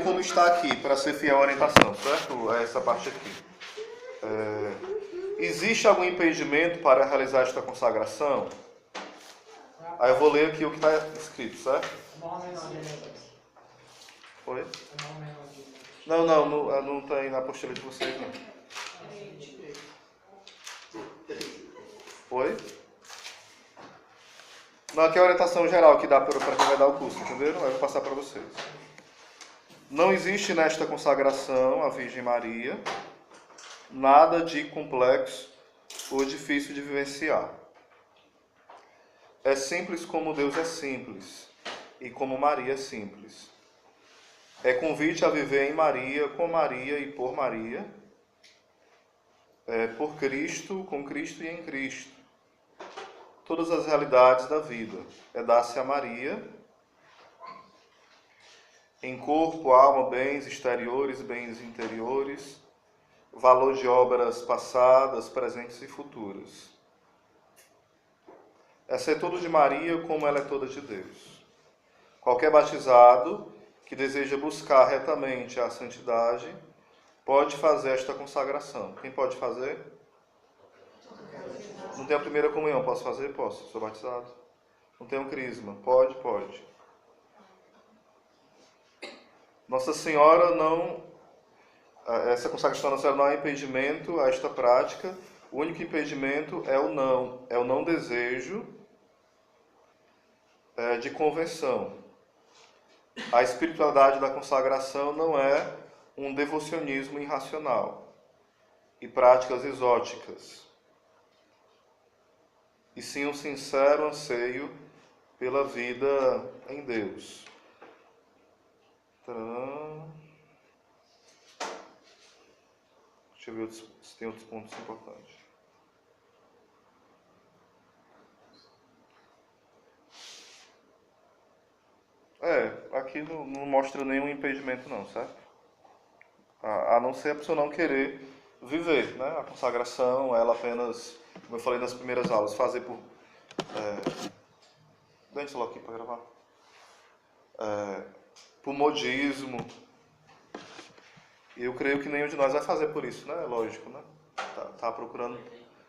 como está aqui, para ser fiel à orientação, certo? Essa parte aqui. Existe algum impedimento para realizar esta consagração? Aí eu vou ler aqui o que está escrito, certo? Oi? Não tem na apostila de vocês, não. Oi? Não, aqui é a orientação geral que dá para quem vai dar o curso, entenderam? Aí eu vou passar para vocês. Não existe nesta consagração à Virgem Maria nada de complexo ou difícil de vivenciar. É simples como Deus é simples e como Maria é simples. É convite a viver em Maria, com Maria e por Maria, por Cristo, com Cristo e em Cristo. Todas as realidades da vida. É dar-se a Maria em corpo, alma, bens exteriores, bens interiores, valor de obras passadas, presentes e futuras. É ser todo de Maria como ela é toda de Deus. Qualquer batizado que deseja buscar retamente a santidade pode fazer esta consagração. Quem pode fazer? Não tenho a primeira comunhão, posso fazer? Posso, sou batizado. Não tenho crisma, pode? Pode. Nossa Senhora não... Essa consagração da Nossa Senhora não é impedimento a esta prática. O único impedimento é o não desejo de conversão. A espiritualidade da consagração não é um devocionismo irracional e práticas exóticas, e sim um sincero anseio pela vida em Deus. Deixa eu ver se tem outros pontos importantes. Aqui não mostra nenhum impedimento não, certo? A não ser a pessoa não querer viver, né? A consagração, ela apenas, como eu falei nas primeiras aulas, fazer por... Dá esse celular aqui para gravar. Por modismo. E eu creio que nenhum de nós vai fazer por isso, né? Lógico, né? Tá procurando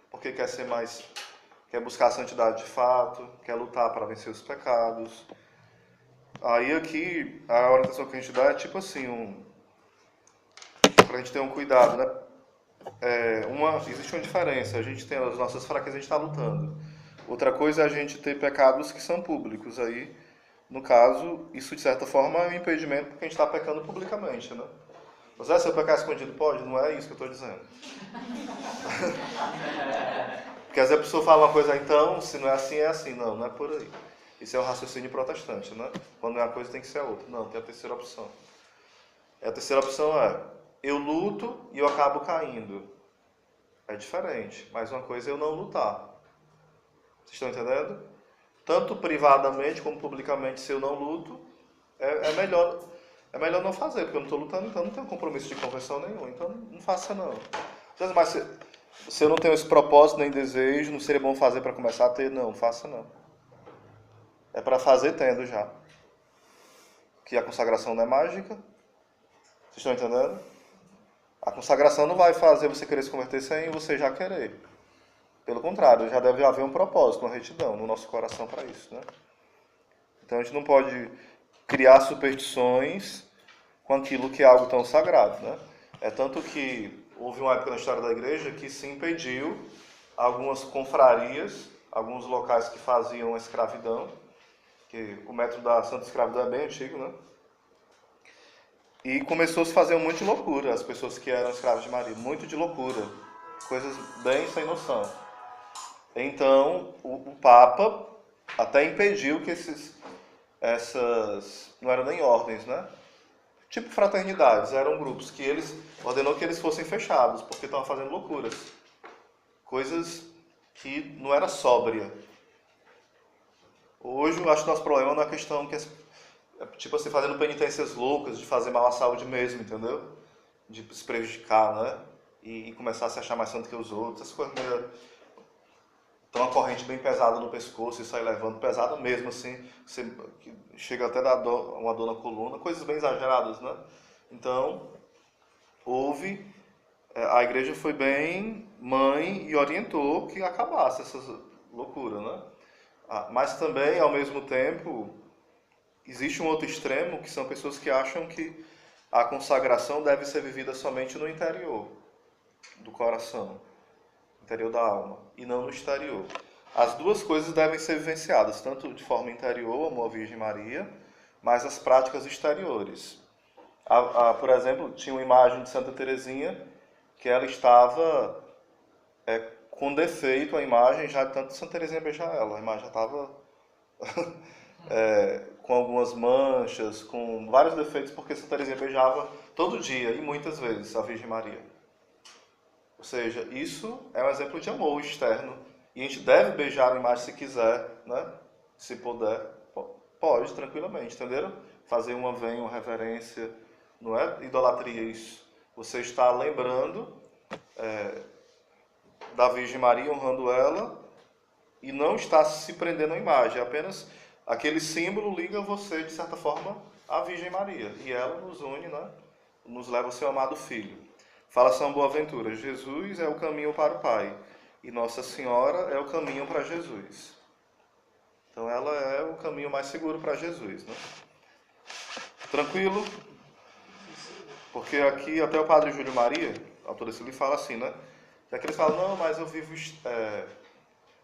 porque quer ser mais... Quer buscar a santidade de fato, quer lutar para vencer os pecados. Aí aqui, a orientação que a gente dá é tipo assim, pra gente ter um cuidado, né? Existe uma diferença, a gente tem as nossas fraquezas, a gente está lutando. Outra coisa é a gente ter pecados que são públicos. Aí, no caso, isso de certa forma é um impedimento porque a gente está pecando publicamente, né? Mas se eu pecar escondido pode? Não é isso que eu estou dizendo. Porque às vezes a pessoa fala uma coisa, então, se não é assim, é assim. Não é por aí. Isso é o raciocínio protestante, né? Quando é uma coisa, tem que ser a outra. Não, tem a terceira opção. A terceira opção é, eu luto e eu acabo caindo. É diferente, mas uma coisa é eu não lutar. Vocês estão entendendo? Tanto privadamente como publicamente, se eu não luto, é melhor não fazer, porque eu não estou lutando, então não tenho compromisso de conversão nenhum. Então não faça não. Mas se eu não tenho esse propósito nem desejo, não seria bom fazer para começar a ter? Não, faça não. É para fazer tendo já. Que a consagração não é mágica. Vocês estão entendendo? A consagração não vai fazer você querer se converter sem você já querer. Pelo contrário, já deve haver um propósito, uma retidão no nosso coração para isso, né? Então a gente não pode criar superstições com aquilo que é algo tão sagrado, né? É tanto que houve uma época na história da igreja que se impediu algumas confrarias, alguns locais que faziam a escravidão, que o método da santa escravidão é bem antigo, né? E começou a se fazer um monte de loucura, as pessoas que eram escravas de Maria, muito de loucura, coisas bem sem noção. Então, o Papa até impediu que essas, não eram nem ordens, né? Tipo fraternidades, eram grupos que ordenou que eles fossem fechados, porque estavam fazendo loucuras. Coisas que não era sóbria. Hoje, eu acho que o nosso problema não é a questão que tipo assim, fazendo penitências loucas, de fazer mal à saúde mesmo, entendeu? De se prejudicar, né? E começar a se achar mais santo que os outros, essas coisas meio tem uma corrente bem pesada no pescoço e sai levando, pesada mesmo, assim, você chega até a dar uma dor na coluna, coisas bem exageradas, né? Então, a igreja foi bem mãe e orientou que acabasse essa loucura, né? Mas também, ao mesmo tempo, existe um outro extremo, que são pessoas que acham que a consagração deve ser vivida somente no interior do coração, interior da alma, e não no exterior. As duas coisas devem ser vivenciadas, tanto de forma interior, amor à Virgem Maria, mas as práticas exteriores. Por exemplo, tinha uma imagem de Santa Teresinha que ela estava com defeito, a imagem, já de tanto Santa Teresinha beijar ela, a imagem já estava com algumas manchas, com vários defeitos, porque Santa Teresinha beijava todo dia e muitas vezes a Virgem Maria. Ou seja, isso é um exemplo de amor externo. E a gente deve beijar a imagem se quiser, né? Se puder, pode, tranquilamente, entenderam? Fazer uma vênia, uma reverência, não é idolatria isso. Você está lembrando da Virgem Maria, honrando ela, e não está se prendendo à imagem. É apenas aquele símbolo liga você, de certa forma, à Virgem Maria. E ela nos une, né? Nos leva ao seu amado Filho. Fala São Boaventura, Jesus é o caminho para o Pai. E Nossa Senhora é o caminho para Jesus. Então ela é o caminho mais seguro para Jesus, né? Tranquilo? Porque aqui até o Padre Júlio Maria, autor desse livro, fala assim, né? É que eles falam, não, mas eu vivo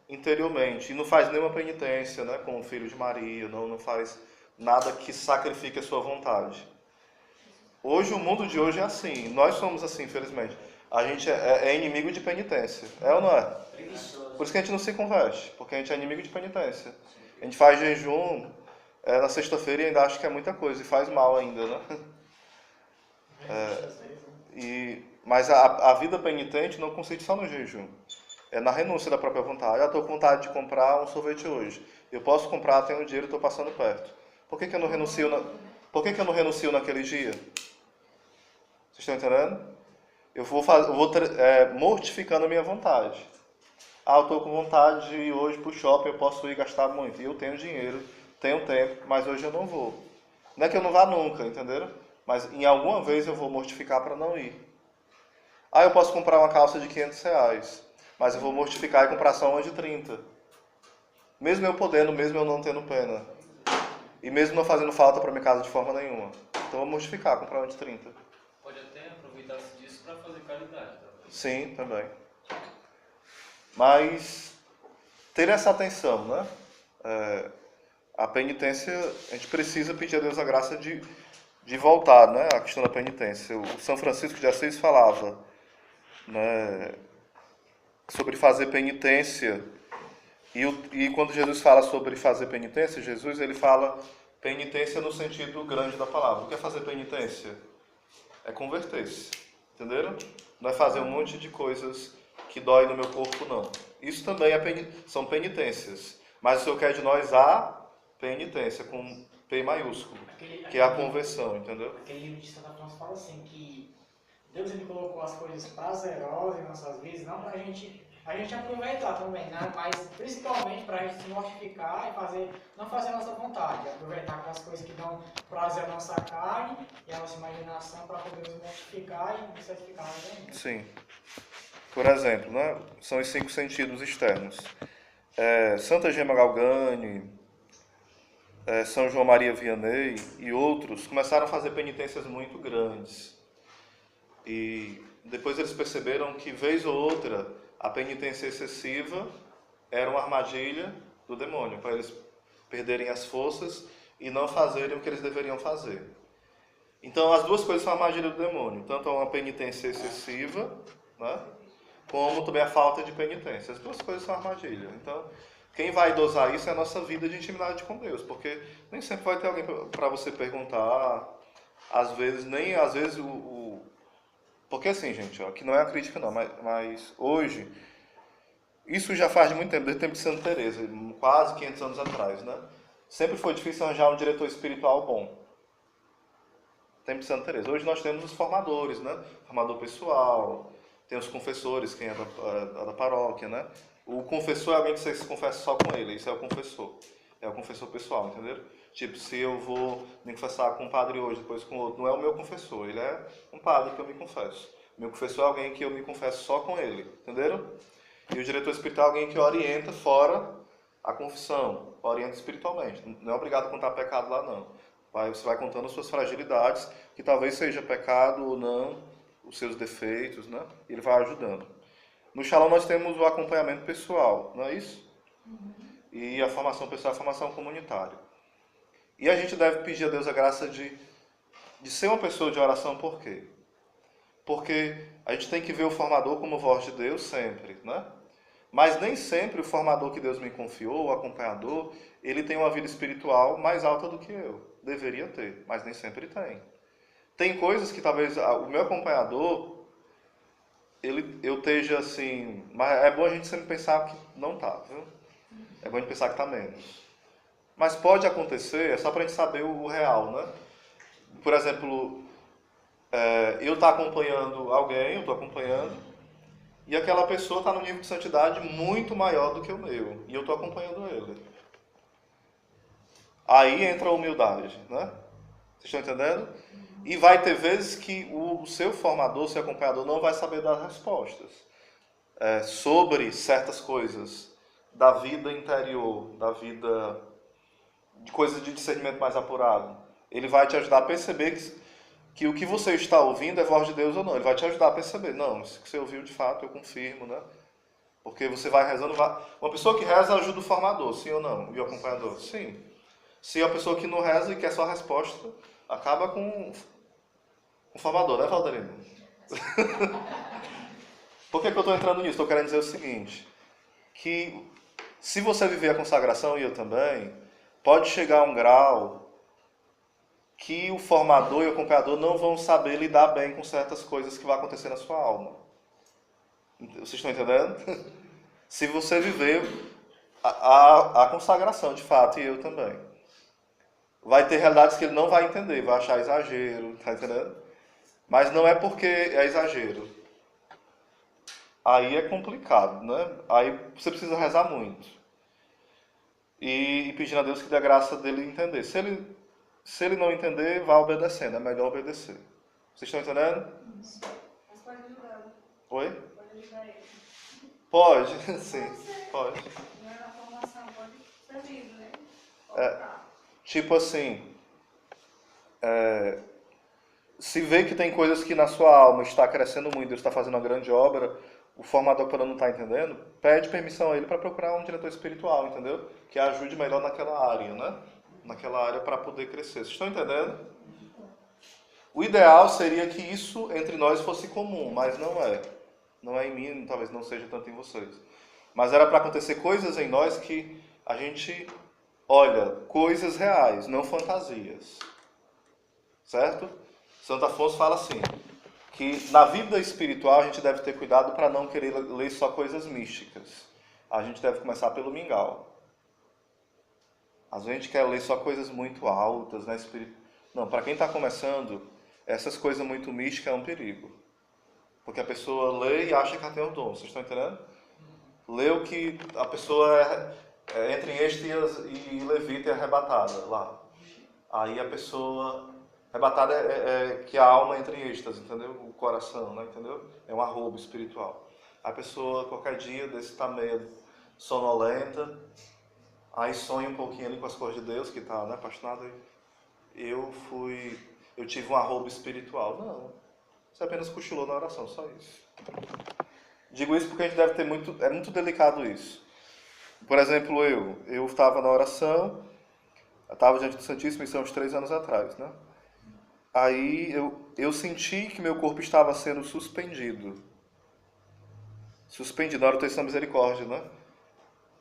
interiormente. E não faz nenhuma penitência, né? Com o Filho de Maria, não faz nada que sacrifique a sua vontade. Hoje, o mundo de hoje é assim. Nós somos assim, infelizmente. A gente é inimigo de penitência. É ou não é? Por isso que a gente não se converte. Porque a gente é inimigo de penitência. A gente faz jejum na sexta-feira e ainda acha que é muita coisa. E faz mal ainda, né? Mas a vida penitente não consiste só no jejum. É na renúncia da própria vontade. Eu estou com vontade de comprar um sorvete hoje. Eu posso comprar, tenho dinheiro, estou passando perto. Por que eu não renuncio naquele dia? Vocês estão entendendo? Eu vou mortificando a minha vontade. Eu estou com vontade de ir hoje para o shopping, eu posso ir gastar muito. E eu tenho dinheiro, tenho tempo, mas hoje eu não vou. Não é que eu não vá nunca, entenderam? Mas em alguma vez eu vou mortificar para não ir. Eu posso comprar uma calça de R$500, mas eu vou mortificar e comprar só uma de 30. Mesmo eu podendo, mesmo eu não tendo pena. E mesmo não fazendo falta para minha casa de forma nenhuma. Então eu vou mortificar, comprar uma de 30. Pode até aproveitar-se disso para fazer caridade. Sim, também. Mas ter essa atenção, né? A penitência, a gente precisa pedir a Deus a graça de voltar, né? A questão da penitência. O São Francisco de Assis falava, né, sobre fazer penitência. E quando Jesus fala sobre fazer penitência, Jesus ele fala penitência no sentido grande da palavra. O que é fazer penitência? É converter-se. Entenderam? Não é fazer um monte de coisas que dói no meu corpo, não. Isso também são penitências. Mas o Senhor quer de nós a penitência, com P maiúsculo, que é a conversão, entendeu? Aquele livro de Santa Afonso fala assim, que Deus ele colocou as coisas prazerosas em nossas vidas, não para a gente aproveitar também, né? Mas principalmente para a gente se mortificar e não fazer a nossa vontade, aproveitar aquelas coisas que dão prazer à nossa carne e à nossa imaginação para poder nos mortificar e nos santificar mais ainda. Sim. Por exemplo, né? São os 5 sentidos externos. Santa Gema Galgani, São João Maria Vianney e outros começaram a fazer penitências muito grandes. E depois eles perceberam que, vez ou outra, a penitência excessiva era uma armadilha do demônio, para eles perderem as forças e não fazerem o que eles deveriam fazer. Então, as duas coisas são a armadilha do demônio, tanto uma penitência excessiva, né, como também a falta de penitência. As duas coisas são armadilha. Então, quem vai dosar isso é a nossa vida de intimidade com Deus, porque nem sempre vai ter alguém para você perguntar, às vezes porque assim, gente, aqui não é uma crítica não, mas hoje, isso já faz de muito tempo, desde o tempo de Santa Teresa, quase 500 anos atrás, né? Sempre foi difícil arranjar um diretor espiritual bom. Tempo de Santa Teresa. Hoje nós temos os formadores, né? Formador pessoal, tem os confessores, quem é da paróquia, né? O confessor é alguém que você se confessa só com ele, isso é o confessor. É o confessor pessoal, entendeu? Tipo, se eu vou me confessar com um padre hoje, depois com outro, não é o meu confessor, ele é um padre que eu me confesso. Meu confessor é alguém que eu me confesso só com ele, entenderam? E o diretor espiritual é alguém que orienta fora a confissão, orienta espiritualmente. Não é obrigado a contar pecado lá, não. Você vai contando as suas fragilidades, que talvez seja pecado ou não, os seus defeitos, né? E ele vai ajudando. No Shalom nós temos o acompanhamento pessoal, não é isso? E a formação pessoal, a formação comunitária. E a gente deve pedir a Deus a graça de ser uma pessoa de oração, por quê? Porque a gente tem que ver o formador como voz de Deus sempre, né? Mas nem sempre o formador que Deus me confiou, o acompanhador, ele tem uma vida espiritual mais alta do que eu. Deveria ter, mas nem sempre tem. Tem coisas que talvez o meu acompanhador, eu esteja assim... Mas é bom a gente sempre pensar que não está, viu? É bom a gente pensar que está menos. Mas pode acontecer, é só para a gente saber o real, né? Por exemplo, eu estou acompanhando alguém, eu estou acompanhando, e aquela pessoa está num nível de santidade muito maior do que o meu, e eu estou acompanhando ele. Aí entra a humildade, né? Vocês estão entendendo? E vai ter vezes que o seu formador, o seu acompanhador, não vai saber dar respostas sobre certas coisas da vida interior, da vida, de coisas de discernimento mais apurado. Ele vai te ajudar a perceber que o que você está ouvindo é voz de Deus ou não. Ele vai te ajudar a perceber. Não, isso que você ouviu de fato, eu confirmo, né? Porque você vai rezando... Uma pessoa que reza ajuda o formador, sim ou não? E o acompanhador? Sim. Se é uma pessoa que não reza e quer só a resposta, acaba com o formador, né, Valderino? Por que eu estou entrando nisso? Estou querendo dizer o seguinte, que se você viver a consagração, e eu também, pode chegar a um grau que o formador e o acompanhador não vão saber lidar bem com certas coisas que vão acontecer na sua alma. Vocês estão entendendo? Se você viver a consagração, de fato, e eu também. Vai ter realidades que ele não vai entender, vai achar exagero, tá entendendo? Mas não é porque é exagero. Aí é complicado, né? Aí você precisa rezar muito. E pedir a Deus que dê a graça dele entender. Se ele não entender, vá obedecendo. É melhor obedecer. Vocês estão entendendo? Mas pode ajudar. Oi? Pode ajudar ele. Pode, sim. Pode. Na formação pode servir, né? Tipo assim, se vê que tem coisas que na sua alma está crescendo muito, Deus está fazendo uma grande obra, o formador, quando não está entendendo, pede permissão a ele para procurar um diretor espiritual, entendeu? Que ajude melhor naquela área, né? Naquela área para poder crescer. Vocês estão entendendo? O ideal seria que isso entre nós fosse comum, mas não é. Não é em mim, talvez não seja tanto em vocês. Mas era para acontecer coisas em nós que a gente olha, coisas reais, não fantasias. Certo? Santo Afonso fala assim, que na vida espiritual a gente deve ter cuidado para não querer ler só coisas místicas. A gente deve começar pelo mingau. Às vezes a gente quer ler só coisas muito altas, né? Não, para quem está começando, essas coisas muito místicas é um perigo. Porque a pessoa lê e acha que ela tem o dom. Vocês estão entendendo? Lê o que a pessoa entra em êxtase e levita e é arrebatada lá. Aí a pessoa... Arrebatada é que a alma entra em êxtase, entendeu? O coração, né? Entendeu? É um arrobo espiritual. A pessoa, qualquer dia, desse tá meio sonolenta, aí sonha um pouquinho ali com as coisas de Deus, que tá, né, apaixonado. Eu tive um arrobo espiritual. Não. Você apenas cochilou na oração, só isso. Digo isso porque a gente deve ter é muito delicado isso. Por exemplo, eu estava na oração, eu estava diante do Santíssimo, isso há uns 3 anos atrás, né? Aí eu senti que meu corpo estava sendo suspendido. Suspendido na hora do texto da misericórdia, né?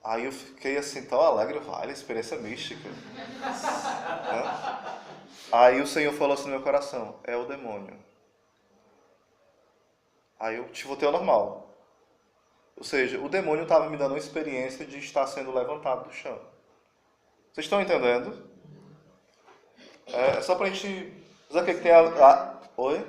Aí eu fiquei assim, tão alegre, vale, experiência mística. Né? Aí o Senhor falou assim no meu coração, é o demônio. Aí eu voltei ao normal. Ou seja, o demônio estava me dando uma experiência de estar sendo levantado do chão. Vocês estão entendendo? É só pra gente... Sabe o que tem Oi?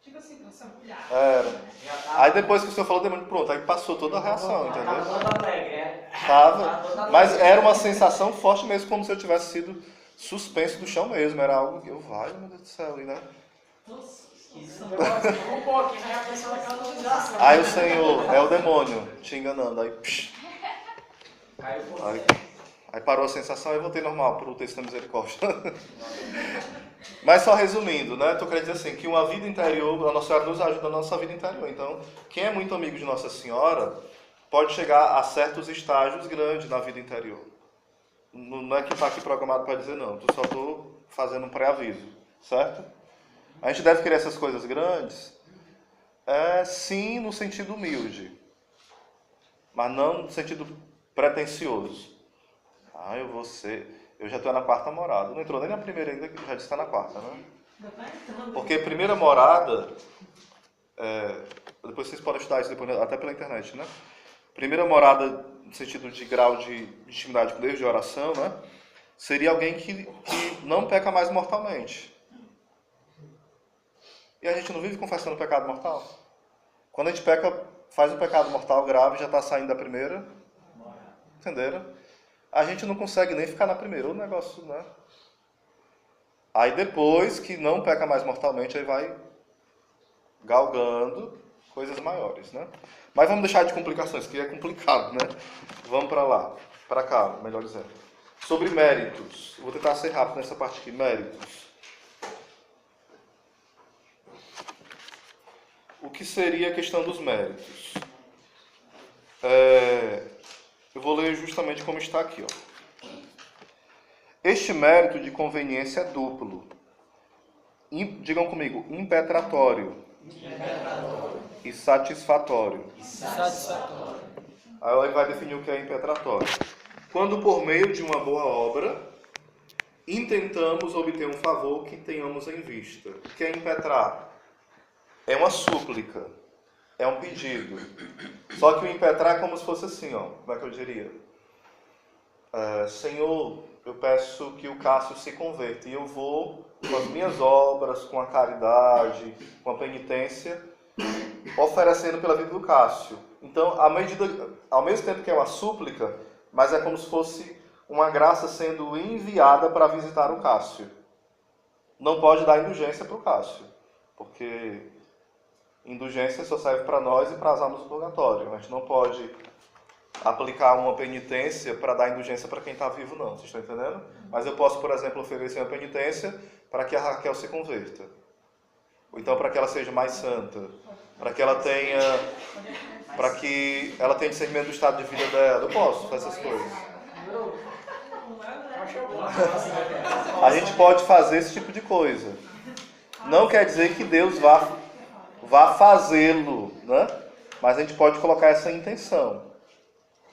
Tipo assim, pra sampulhar. Era. Já tava, Aí depois que o senhor falou demônio, pronto, aí passou toda a reação, tava entendeu? todo alegre, é? Tava. Tava todo Mas alegre. era uma sensação forte mesmo, como se eu tivesse sido suspenso do chão mesmo. Era algo que eu, vai, meu Deus do céu, e, né? Nossa, Isso. um pouquinho, já pensou naquela utilização. Aí o Senhor, é o demônio, te enganando. Aí, psh, Caiu por aí, terra. aí parou a sensação e voltei normal, por o texto da misericórdia. Mas só resumindo, né? Estou querendo dizer assim, que uma vida interior, a Nossa Senhora nos ajuda na nossa vida interior. Então, quem é muito amigo de Nossa Senhora pode chegar a certos estágios grandes na vida interior. Não é que está aqui programado para dizer não, eu só estou fazendo um pré-aviso, certo? A gente deve querer essas coisas grandes, sim, no sentido humilde, mas não no sentido pretensioso. Ah, eu já estou na quarta morada. Não entrou nem na primeira ainda, que já disse que está na quarta, né? Porque primeira morada, depois vocês podem estudar isso depois, até pela internet, né? Primeira morada, no sentido de grau de intimidade com Deus, de oração, né? Seria alguém que não peca mais mortalmente. E a gente não vive confessando pecado mortal? Quando a gente peca, faz um pecado mortal grave, já está saindo da primeira. Entenderam? A gente não consegue nem ficar na primeira. O negócio, né? Aí depois que não peca mais mortalmente, aí vai galgando coisas maiores, né? Mas vamos deixar de complicações, que é complicado, né? Vamos para lá, para cá, melhor dizendo. Sobre méritos. Vou tentar ser rápido nessa parte aqui. Méritos. O que seria a questão dos méritos? Eu vou ler justamente como está aqui, ó. Este mérito de conveniência é duplo. Digam comigo, impetratório. E satisfatório. Aí ele vai definir o que é impetratório. Quando por meio de uma boa obra, intentamos obter um favor que tenhamos em vista. O que é impetrar? É uma súplica. É um pedido. Só que o impetrar é como se fosse assim, ó. Como é que eu diria? Senhor, eu peço que o Cássio se converta. E eu vou, com as minhas obras, com a caridade, com a penitência, oferecendo pela vida do Cássio. Então, ao mesmo tempo que é uma súplica, mas é como se fosse uma graça sendo enviada para visitar o Cássio. Não pode dar indulgência para o Cássio, porque indulgência só serve para nós e para as almas do purgatório. A gente não pode aplicar uma penitência para dar indulgência para quem está vivo, não. Vocês estão entendendo? Mas eu posso, por exemplo, oferecer uma penitência para que a Raquel se converta. Ou então para que ela seja mais santa. Para que ela tenha discernimento do estado de vida dela. Eu posso fazer essas coisas. A gente pode fazer esse tipo de coisa. Não quer dizer que Deus vá fazê-lo, né? Mas a gente pode colocar essa intenção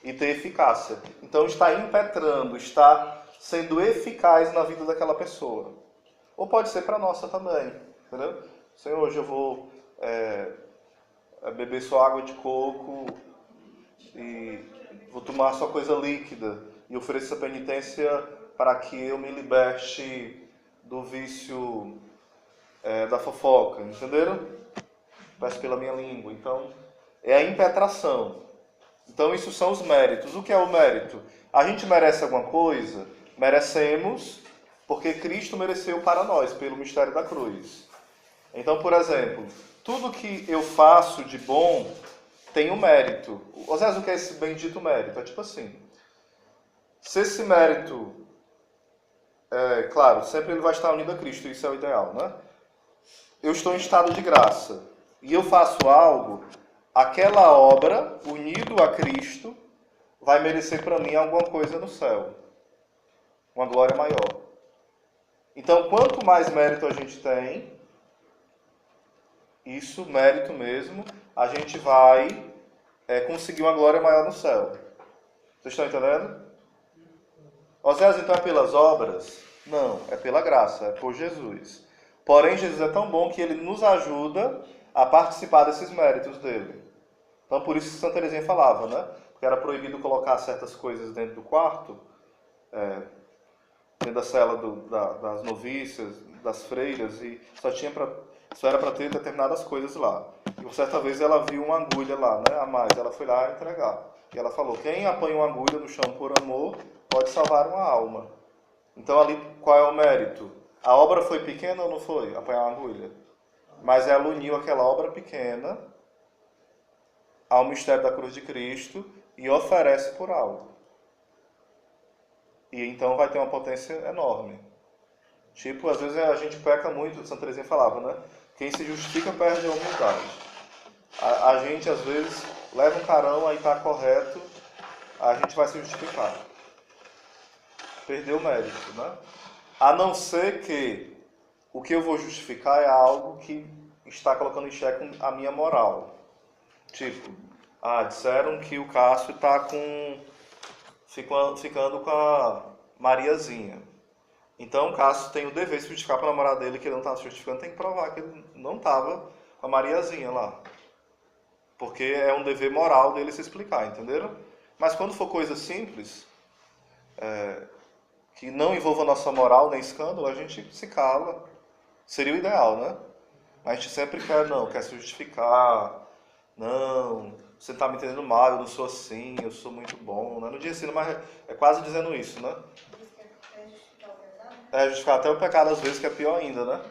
e ter eficácia. Então está impetrando, está sendo eficaz na vida daquela pessoa. Ou pode ser para a nossa também, entendeu? Senhor, hoje eu vou beber só água de coco e vou tomar só coisa líquida e ofereço essa penitência para que eu me liberte do vício da fofoca, entenderam? Peço pela minha língua. Então, é a impetração. Então, isso são os méritos. O que é o mérito? A gente merece alguma coisa? Merecemos, porque Cristo mereceu para nós, pelo mistério da cruz. Então, por exemplo, tudo que eu faço de bom tem um mérito. Às vezes, o que é esse bendito mérito? É tipo assim, se esse mérito, claro, sempre ele vai estar unido a Cristo, isso é o ideal, né? Eu estou em estado de graça e eu faço algo, aquela obra, unido a Cristo, vai merecer para mim alguma coisa no céu. Uma glória maior. Então, quanto mais mérito a gente tem, isso, mérito mesmo, a gente vai conseguir uma glória maior no céu. Vocês estão entendendo? Osés, então é pelas obras? Não, é pela graça, é por Jesus. Porém, Jesus é tão bom que ele nos ajuda a participar desses méritos dele. Então, por isso que Santa Teresinha falava, né? Porque era proibido colocar certas coisas dentro do quarto, dentro da cela das noviças, das freiras, e só tinha para só era para ter determinadas coisas lá. E por certa vez ela viu uma agulha lá, né, a mais, ela foi lá entregar. E ela falou, quem apanha uma agulha no chão por amor pode salvar uma alma. Então ali, qual é o mérito? A obra foi pequena ou não foi? Apanhar uma agulha. Mas ela uniu aquela obra pequena ao mistério da cruz de Cristo e oferece por algo. E então vai ter uma potência enorme. Tipo, às vezes a gente peca muito, Santa Teresinha falava, né? Quem se justifica perde a humildade. A gente, às vezes, leva um carão, aí está correto, a gente vai se justificar. Perdeu o mérito, né? A não ser que o que eu vou justificar é algo que está colocando em xeque a minha moral. Tipo, disseram que o Cássio está ficando com a Mariazinha. Então o Cássio tem o dever de se justificar para a namorada dele que ele não estava se justificando, tem que provar que ele não estava com a Mariazinha lá. Porque é um dever moral dele se explicar, entenderam? Mas quando for coisa simples, que não envolva nossa moral nem escândalo, a gente se cala. Seria o ideal, né? Mas a gente sempre quer se justificar. Não, você está me entendendo mal, eu não sou assim, eu sou muito bom. Né? No dia ensino, mas é quase dizendo isso, né? É justificar até o pecado às vezes, que é pior ainda, né?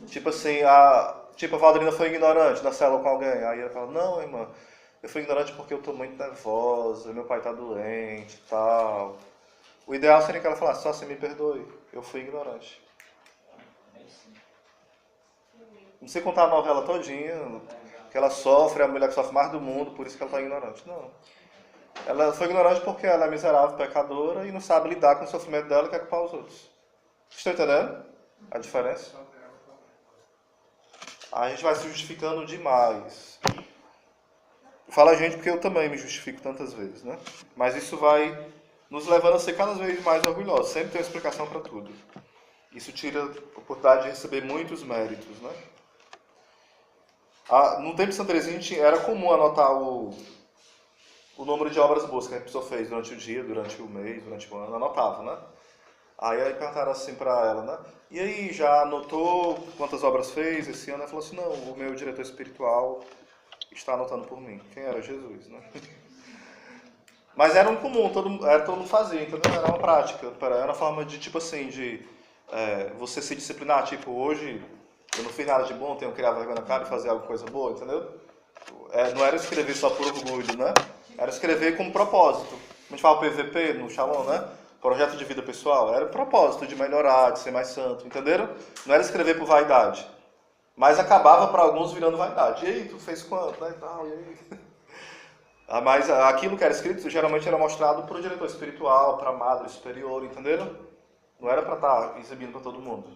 Tipo assim, a Valdrina foi ignorante na célula com alguém. Aí ela fala, não, irmã, eu fui ignorante porque eu estou muito nervosa, meu pai está doente e tal. O ideal seria que ela falasse, só assim, me perdoe, eu fui ignorante. Não sei contar a novela todinha, que ela sofre, é a mulher que sofre mais do mundo, por isso que ela está ignorante. Não. Ela foi ignorante porque ela é miserável, pecadora, e não sabe lidar com o sofrimento dela e quer culpar os outros. Vocês estão entendendo a diferença? A gente vai se justificando demais. Fala a gente porque eu também me justifico tantas vezes, né? Mas isso vai nos levando a ser cada vez mais orgulhosos. Sempre tem uma explicação para tudo. Isso tira a oportunidade de receber muitos méritos, né? No tempo de Santa Teresinha era comum anotar o número de obras boas que a pessoa fez durante o dia, durante o mês, durante o ano. Anotava, né? Aí perguntaram assim para ela, né? E aí, já anotou quantas obras fez esse ano? Ela falou assim, não, o meu diretor espiritual está anotando por mim. Quem era? Jesus, né? Mas era um comum, todo mundo fazia, entendeu? Era uma prática, era uma forma de, tipo assim, você se disciplinar, tipo, hoje eu não fiz nada de bom, tenho que criar vergonha na cara e fazer alguma coisa boa, entendeu? Não era escrever só por orgulho, né? Era escrever com propósito. A gente fala PVP no Shalom, né? Projeto de vida pessoal, era o propósito de melhorar, de ser mais santo, entenderam? Não era escrever por vaidade. Mas acabava para alguns virando vaidade. E aí, tu fez quanto? Né? E tal, e aí? Mas aquilo que era escrito geralmente era mostrado para o diretor espiritual, para a madre superior, entenderam? Não era para estar exibindo para todo mundo.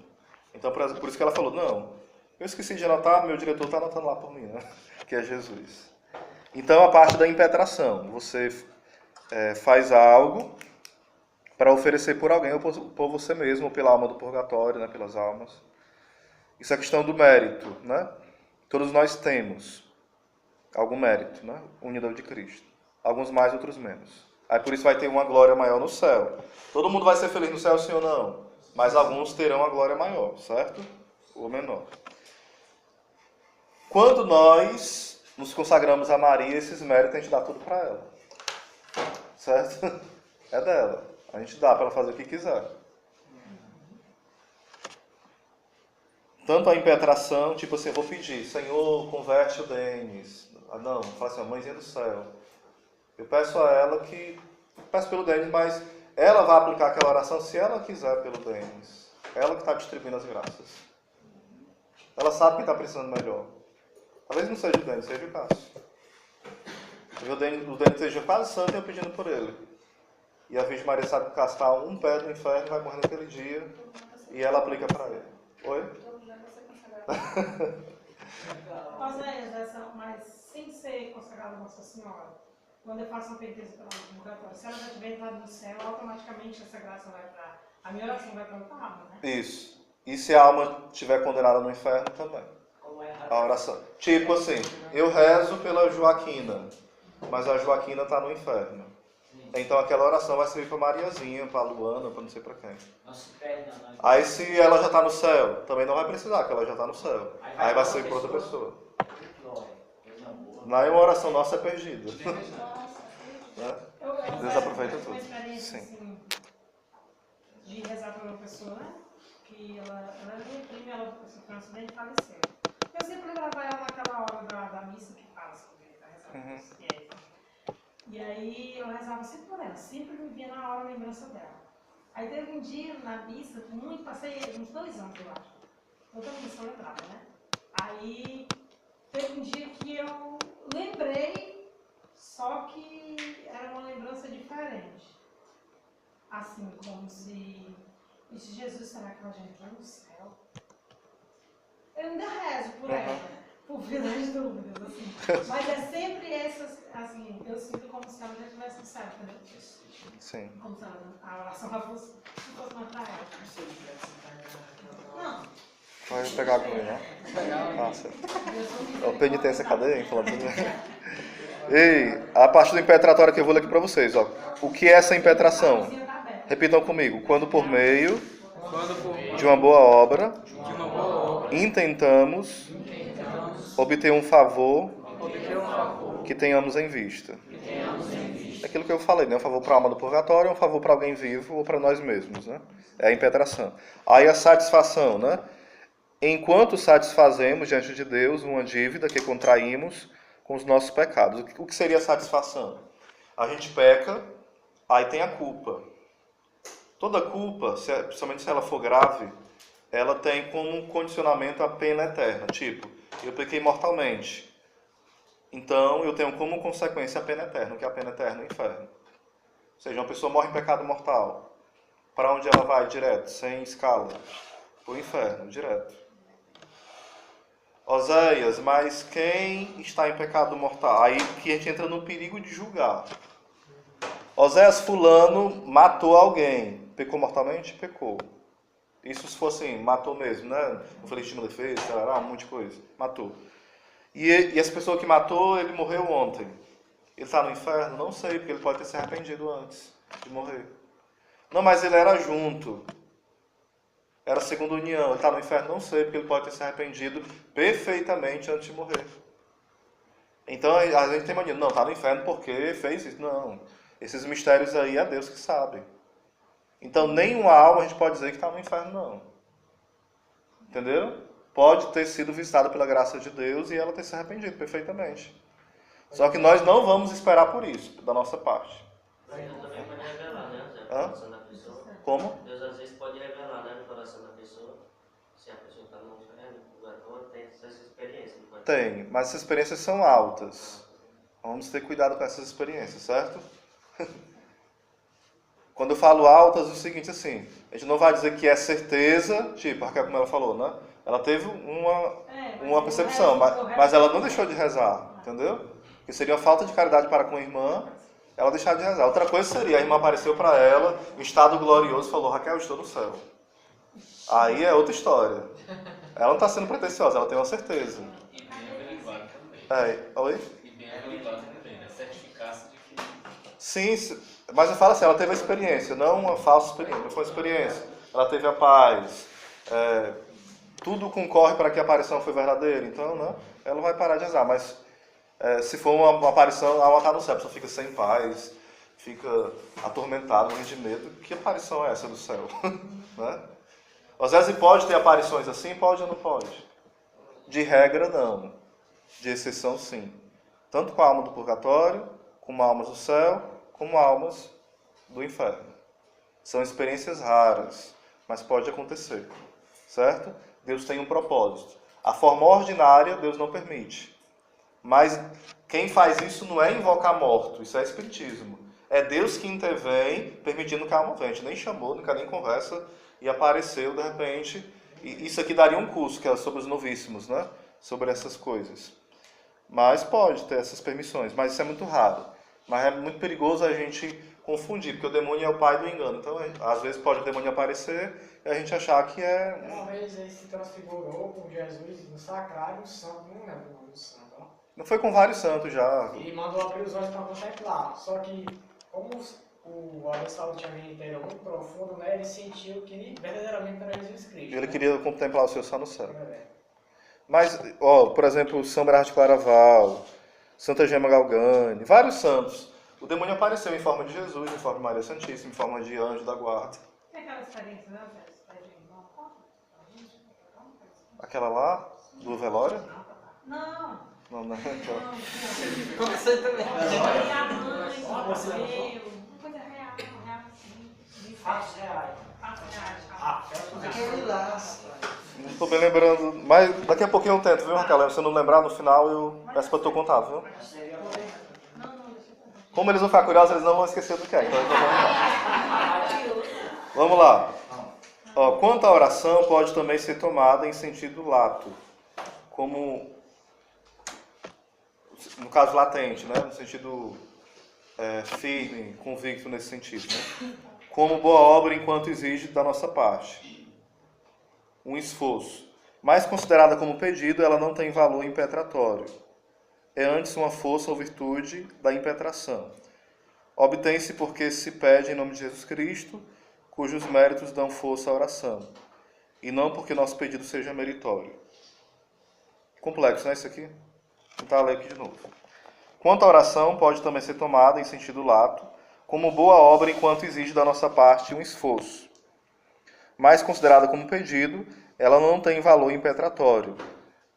Então, por isso que ela falou, não, eu esqueci de anotar, meu diretor está anotando lá por mim, né? Que é Jesus. Então, a parte da impetração. Você faz algo para oferecer por alguém, ou por você mesmo, ou pela alma do purgatório, né, pelas almas. Isso é questão do mérito, né? Todos nós temos algum mérito, né? Unido de Cristo. Alguns mais, outros menos. Aí por isso vai ter uma glória maior no céu. Todo mundo vai ser feliz no céu, sim ou não? Mas alguns terão a glória maior, certo? Ou menor. Quando nós nos consagramos a Maria, esses méritos a gente dá tudo para ela. Certo? É dela. A gente dá para ela fazer o que quiser. Tanto a impetração, tipo assim, eu vou pedir, Senhor, converte o Denis. Não, fala assim, a mãezinha do céu. Eu peço a ela que, peço pelo Denis, mas ela vai aplicar aquela oração se ela quiser pelo Denis. Ela que está distribuindo as graças. Ela sabe quem está precisando melhor. Talvez não seja o Denis, seja o Cássio. O Denis seja quase santo e eu pedindo por ele. E a Virgem Maria sabe que o Cássio está um pé do inferno e vai morrer naquele dia. E ela aplica para ele. Oi? Mas sem ser consagrada a Nossa Senhora, quando eu faço uma penitência pela purgatório, se ela já tiver entrado no céu, automaticamente essa graça vai para a minha oração vai para outra alma, né? Isso. E se a alma estiver condenada no inferno também. Como é A oração. Tipo assim, eu rezo pela Joaquina, mas a Joaquina está no inferno. Então aquela oração vai servir para Mariazinha, para Luana, para não sei para quem. Nosso pé, não. Aí se ela já está no céu, também não vai precisar, que ela já está no céu. Aí vai servir para outra pessoa. Não é uma oração nossa, é perdida. Né? Deus aproveita tudo. Uma experiência Sim. assim, de rezar por uma pessoa, né? Que ela é minha prima, ela sofreu um acidente e faleceu. Eu sempre levava ela naquela hora da missa que fala sobre a rezar por os fiéis. E aí eu rezava sempre por ela, sempre me via na hora a lembrança dela. Aí teve um dia na missa, passei uns 2 anos, eu acho. Outra missa eu lembrava, né? Aí teve um dia que eu lembrei, só que era uma lembrança diferente. Assim, como se... Disse, Jesus, será que ela já entrou no céu? Eu ainda rezo por ela, por via das dúvidas, assim. Mas é sempre essas, assim, eu sinto como se ela já estivesse no céu, entendeu? Sim. Como se a oração não fosse mais pra ela. Não. Vai pegar com ele, né? Ah, certo. É o penitência, cadê? Ei, a parte do impetratório que eu vou ler aqui para vocês, ó. O que é essa impetração? Repitam comigo. Quando por meio de uma boa obra intentamos obter um favor que tenhamos em vista. Aquilo que eu falei, né? Um favor para a alma do purgatório, um favor para alguém vivo ou para nós mesmos, né? É a impetração. Aí a satisfação, né? Enquanto satisfazemos diante de Deus uma dívida que contraímos com os nossos pecados. O que seria a satisfação? A gente peca, aí tem a culpa. Toda culpa, principalmente se ela for grave, ela tem como condicionamento a pena eterna. Tipo, eu pequei mortalmente. Então, eu tenho como consequência a pena eterna. O que é a pena eterna? O inferno. Ou seja, uma pessoa morre em pecado mortal. Para onde ela vai? Direto, sem escala. Para o inferno, direto. Oséias, mas quem está em pecado mortal? Aí que a gente entra no perigo de julgar. Oséias fulano matou alguém. Pecou mortalmente? Pecou. Isso se fosse assim, matou mesmo, né? Não foi legítima defesa, um monte de coisa. Matou. E essa pessoa que matou, ele morreu ontem. Ele está no inferno? Não sei, porque ele pode ter se arrependido antes de morrer. Não, mas ele era junto. Era segunda união. Ele está no inferno? Não sei, porque ele pode ter se arrependido perfeitamente antes de morrer. Então, a gente tem mania. Não, está no inferno porque fez isso. Não. Esses mistérios aí é Deus que sabe. Então, nenhuma alma a gente pode dizer que está no inferno, não. Entendeu? Pode ter sido visitada pela graça de Deus e ela ter se arrependido perfeitamente. Só que nós não vamos esperar por isso, da nossa parte. Deus também pode revelar, né? No Hã? coração da pessoa. Como? Deus às vezes pode revelar, né? No coração da pessoa. Se a pessoa está no inferno, no purgatório, tem essa experiência. Não pode... Tem, mas essas experiências são altas. Vamos ter cuidado com essas experiências, certo? Quando eu falo altas, é o seguinte, assim, a gente não vai dizer que é certeza, tipo, a Raquel, como ela falou, né? Ela teve uma percepção, mas ela não deixou de rezar, entendeu? Que seria uma falta de caridade para com a irmã, ela deixar de rezar. Outra coisa seria, a irmã apareceu para ela, em estado glorioso, falou, Raquel, eu estou no céu. Aí é outra história. Ela não está sendo pretensiosa, ela tem uma certeza. E bem averiguado também. Oi? E bem averiguado também, né? Certificar-se de que... Sim, mas eu falo assim, ela teve a experiência, não uma falsa experiência, não foi uma experiência. Ela teve a paz, tudo concorre para que a aparição foi verdadeira, então, né, ela não vai parar de rezar, mas se for uma aparição, ela está no céu, a pessoa fica sem paz, fica atormentada, morrendo de medo, que aparição é essa do céu? Né? Às vezes pode ter aparições assim, pode ou não pode? De regra, não. De exceção, sim. Tanto com a alma do purgatório, como almas do céu, como almas do inferno. São experiências raras, mas pode acontecer, certo? Deus tem um propósito. A forma ordinária, Deus não permite. Mas quem faz isso não é invocar morto, isso é espiritismo. É Deus que intervém, permitindo que a alma venha. A gente nem chamou, nunca nem conversa, e apareceu de repente. E isso aqui daria um curso, que é sobre os novíssimos, né? Sobre essas coisas. Mas pode ter essas permissões, mas isso é muito raro. Mas é muito perigoso a gente confundir, porque o demônio é o pai do engano. Então, às vezes pode o demônio aparecer e a gente achar que é... Uma vez ele se transfigurou com Jesus no sacrário, o santo, não lembro o nome do santo, ó. Não foi com vários santos já. E mandou abrir os olhos para contemplar. Só que, como o abençoado tinha ministério muito profundo, né, ele sentiu que verdadeiramente era Jesus Cristo. Ele né? queria contemplar o Senhor só no céu. É. Mas, ó, por exemplo, São Bernardo de Claraval, Santa Gema Galgani, vários santos. O demônio apareceu em forma de Jesus, em forma de Maria Santíssima, em forma de anjo da guarda. Tem aquela experiência, né? Aquela lá, do velório? Não. Não, não. Aquela. Não. Começou também. E a mãe, o modelo, uma coisa real, assim. Fatos reais. Fatos reais. Aquele lá. Não estou bem lembrando, mas daqui a pouquinho eu tento, viu, Raquel? Se eu não lembrar no final, eu peço para tu contar, viu? Não, deixa eu contar. Como eles vão ficar curiosos, eles não vão esquecer do que é. Então, vamos lá. Ó, quanto à oração, pode também ser tomada em sentido lato, como, no caso latente, né? No sentido firme, convicto nesse sentido, né? Como boa obra enquanto exige da nossa parte um esforço. Mas considerada como pedido, ela não tem valor impetratório. É antes uma força ou virtude da impetração. Obtém-se porque se pede em nome de Jesus Cristo, cujos méritos dão força à oração, e não porque nosso pedido seja meritório. Complexo, né, isso aqui? Vou tentar ler aqui de novo. Quanto à oração, pode também ser tomada em sentido lato, como boa obra enquanto exige da nossa parte um esforço. Mas considerada como pedido, ela não tem valor impetratório.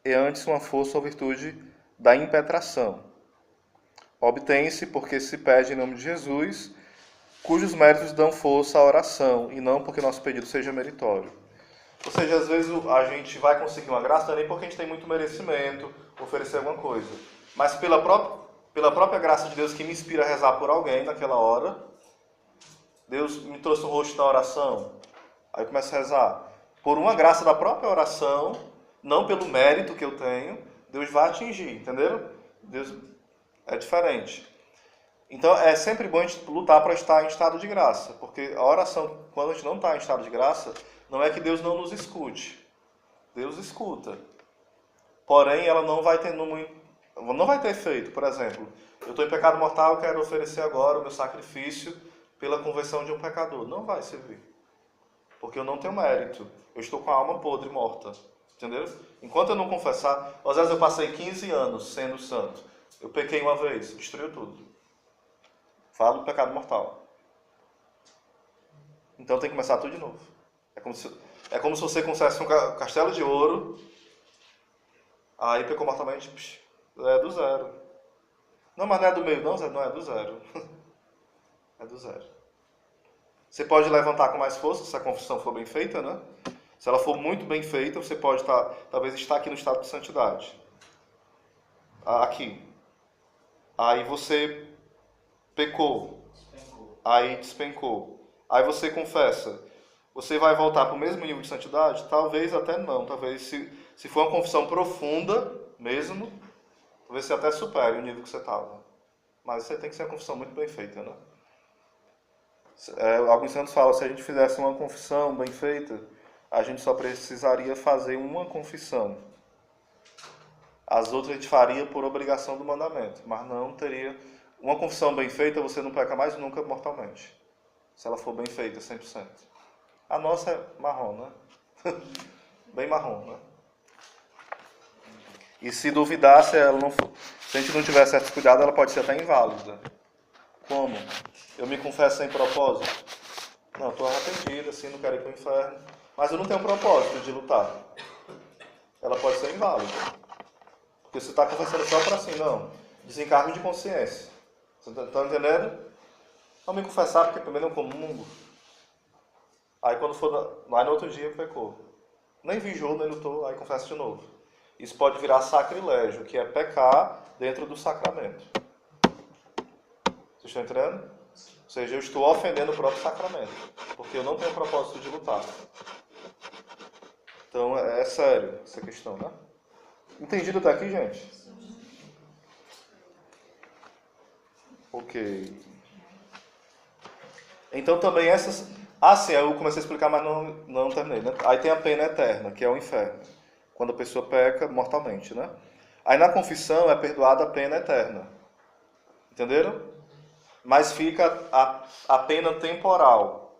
É antes uma força ou virtude da impetração. Obtém-se porque se pede em nome de Jesus, cujos méritos dão força à oração, e não porque nosso pedido seja meritório. Ou seja, às vezes a gente vai conseguir uma graça, não é nem porque a gente tem muito merecimento, oferecer alguma coisa, mas pela própria graça de Deus que me inspira a rezar por alguém naquela hora. Deus me trouxe um rosto na oração, aí eu começo a rezar. Por uma graça da própria oração, não pelo mérito que eu tenho, Deus vai atingir, entenderam? Deus é diferente. Então é sempre bom a gente lutar para estar em estado de graça, porque a oração, quando a gente não está em estado de graça, não é que Deus não nos escute. Deus escuta. Porém, ela não vai ter efeito. Por exemplo, eu estou em pecado mortal, eu quero oferecer agora o meu sacrifício pela conversão de um pecador. Não vai servir. Porque eu não tenho mérito. Eu estou com a alma podre, morta. Entendeu? Enquanto eu não confessar, às vezes eu passei 15 anos sendo santo. Eu pequei uma vez, destruiu tudo. Falo do pecado mortal. Então tem que começar tudo de novo. É como se você conseguisse um castelo de ouro, aí pecou mortalmente, é do zero. Não, mas não é do meio não, Zé, não é do zero. É do zero. Você pode levantar com mais força, se a confissão for bem feita, né? Se ela for muito bem feita, você pode talvez estar aqui no estado de santidade. Aqui. Aí você pecou. Aí despencou. Aí você confessa. Você vai voltar para o mesmo nível de santidade? Talvez até não. Talvez se for uma confissão profunda mesmo, talvez você até supere o nível que você estava. Mas você tem que ser uma confissão muito bem feita, né? Alguns santos falam, se a gente fizesse uma confissão bem feita, a gente só precisaria fazer uma confissão. As outras a gente faria por obrigação do mandamento, mas não teria... Uma confissão bem feita, você não peca mais nunca mortalmente. Se ela for bem feita, 100%. A nossa é marrom, né? Bem marrom, né? E se duvidar, se a gente não tiver certo cuidado, ela pode ser até inválida. Como? Eu me confesso sem propósito? Não, estou arrependido, assim, não quero ir para o inferno. Mas eu não tenho propósito de lutar. Ela pode ser inválida. Porque você está confessando só para assim, não. Desencargo de consciência. Você está entendendo? Não me confessar, porque primeiro não comungo. Aí quando for, aí no outro dia pecou. Nem vigiou, nem lutou, aí confessa de novo. Isso pode virar sacrilégio, que é pecar dentro do sacramento. Vocês estão entendendo? Ou seja, eu estou ofendendo o próprio sacramento, porque eu não tenho propósito de lutar. Então é sério essa questão, né? Entendido até aqui, gente? Ok. Então também essas... sim, eu comecei a explicar, mas não terminei, né? Aí tem a pena eterna, que é o inferno. Quando a pessoa peca mortalmente, né? Aí na confissão é perdoada a pena eterna. Entenderam? mas fica a pena temporal,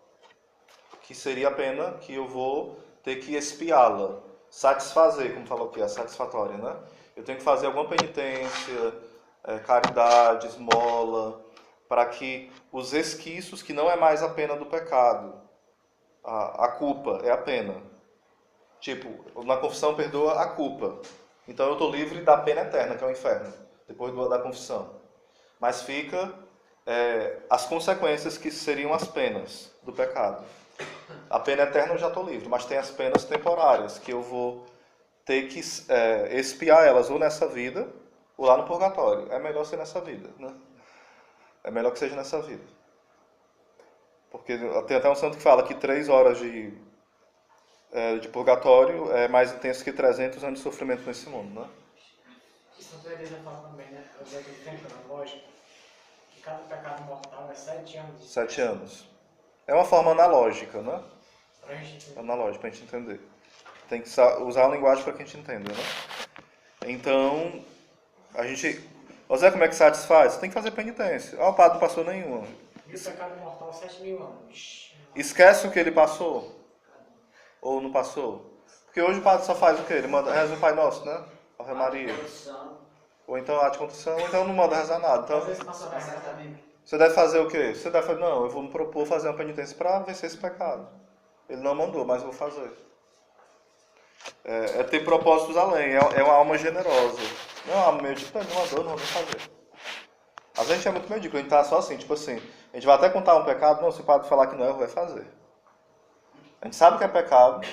que seria a pena que eu vou ter que expiá-la, satisfazer, como falou aqui, a satisfatória, né? Eu tenho que fazer alguma penitência, caridade, esmola, para que os resquícios, que não é mais a pena do pecado, a culpa é a pena. Tipo, na confissão perdoa a culpa. Então eu estou livre da pena eterna, que é o inferno, depois da confissão. Mas fica as consequências que seriam as penas do pecado. A pena eterna eu já estou livre, mas tem as penas temporárias, que eu vou ter que expiar elas ou nessa vida, ou lá no purgatório. É melhor ser nessa vida, né? É melhor que seja nessa vida. Porque tem até um santo que fala que 3 horas de purgatório é mais intenso que 300 anos de sofrimento nesse mundo, né? Isso não precisa falar também, né? Eu vejo o tempo na lógica, que cada pecado mortal é 7 anos. 7 anos. É uma forma analógica, né? Pra gente entender. Analógica, pra gente entender. Tem que usar a linguagem para que a gente entenda, né? Então, a gente... Zé, como é que satisfaz? Você tem que fazer penitência. O padre não passou nenhuma. E o pecado mortal 7.000 anos. Esquece o que ele passou? Ou não passou? Porque hoje o padre só faz o quê? Ele manda reza o Pai Nosso, né? Ave Maria. Ou então arte de contrição, ou então não manda rezar nada. Então, Às vezes passa a você deve fazer o quê? Você deve fazer, não, eu vou me propor fazer uma penitência para vencer esse pecado. Ele não mandou, mas eu vou fazer. É ter propósitos além, é uma alma generosa. Não é uma alma medíocre, não mandou, não vou nem fazer. Às vezes a gente é muito medíocre, a gente tá só assim, tipo assim, a gente vai até contar um pecado, não, se o padre falar que não é, eu vou fazer. A gente sabe que é pecado,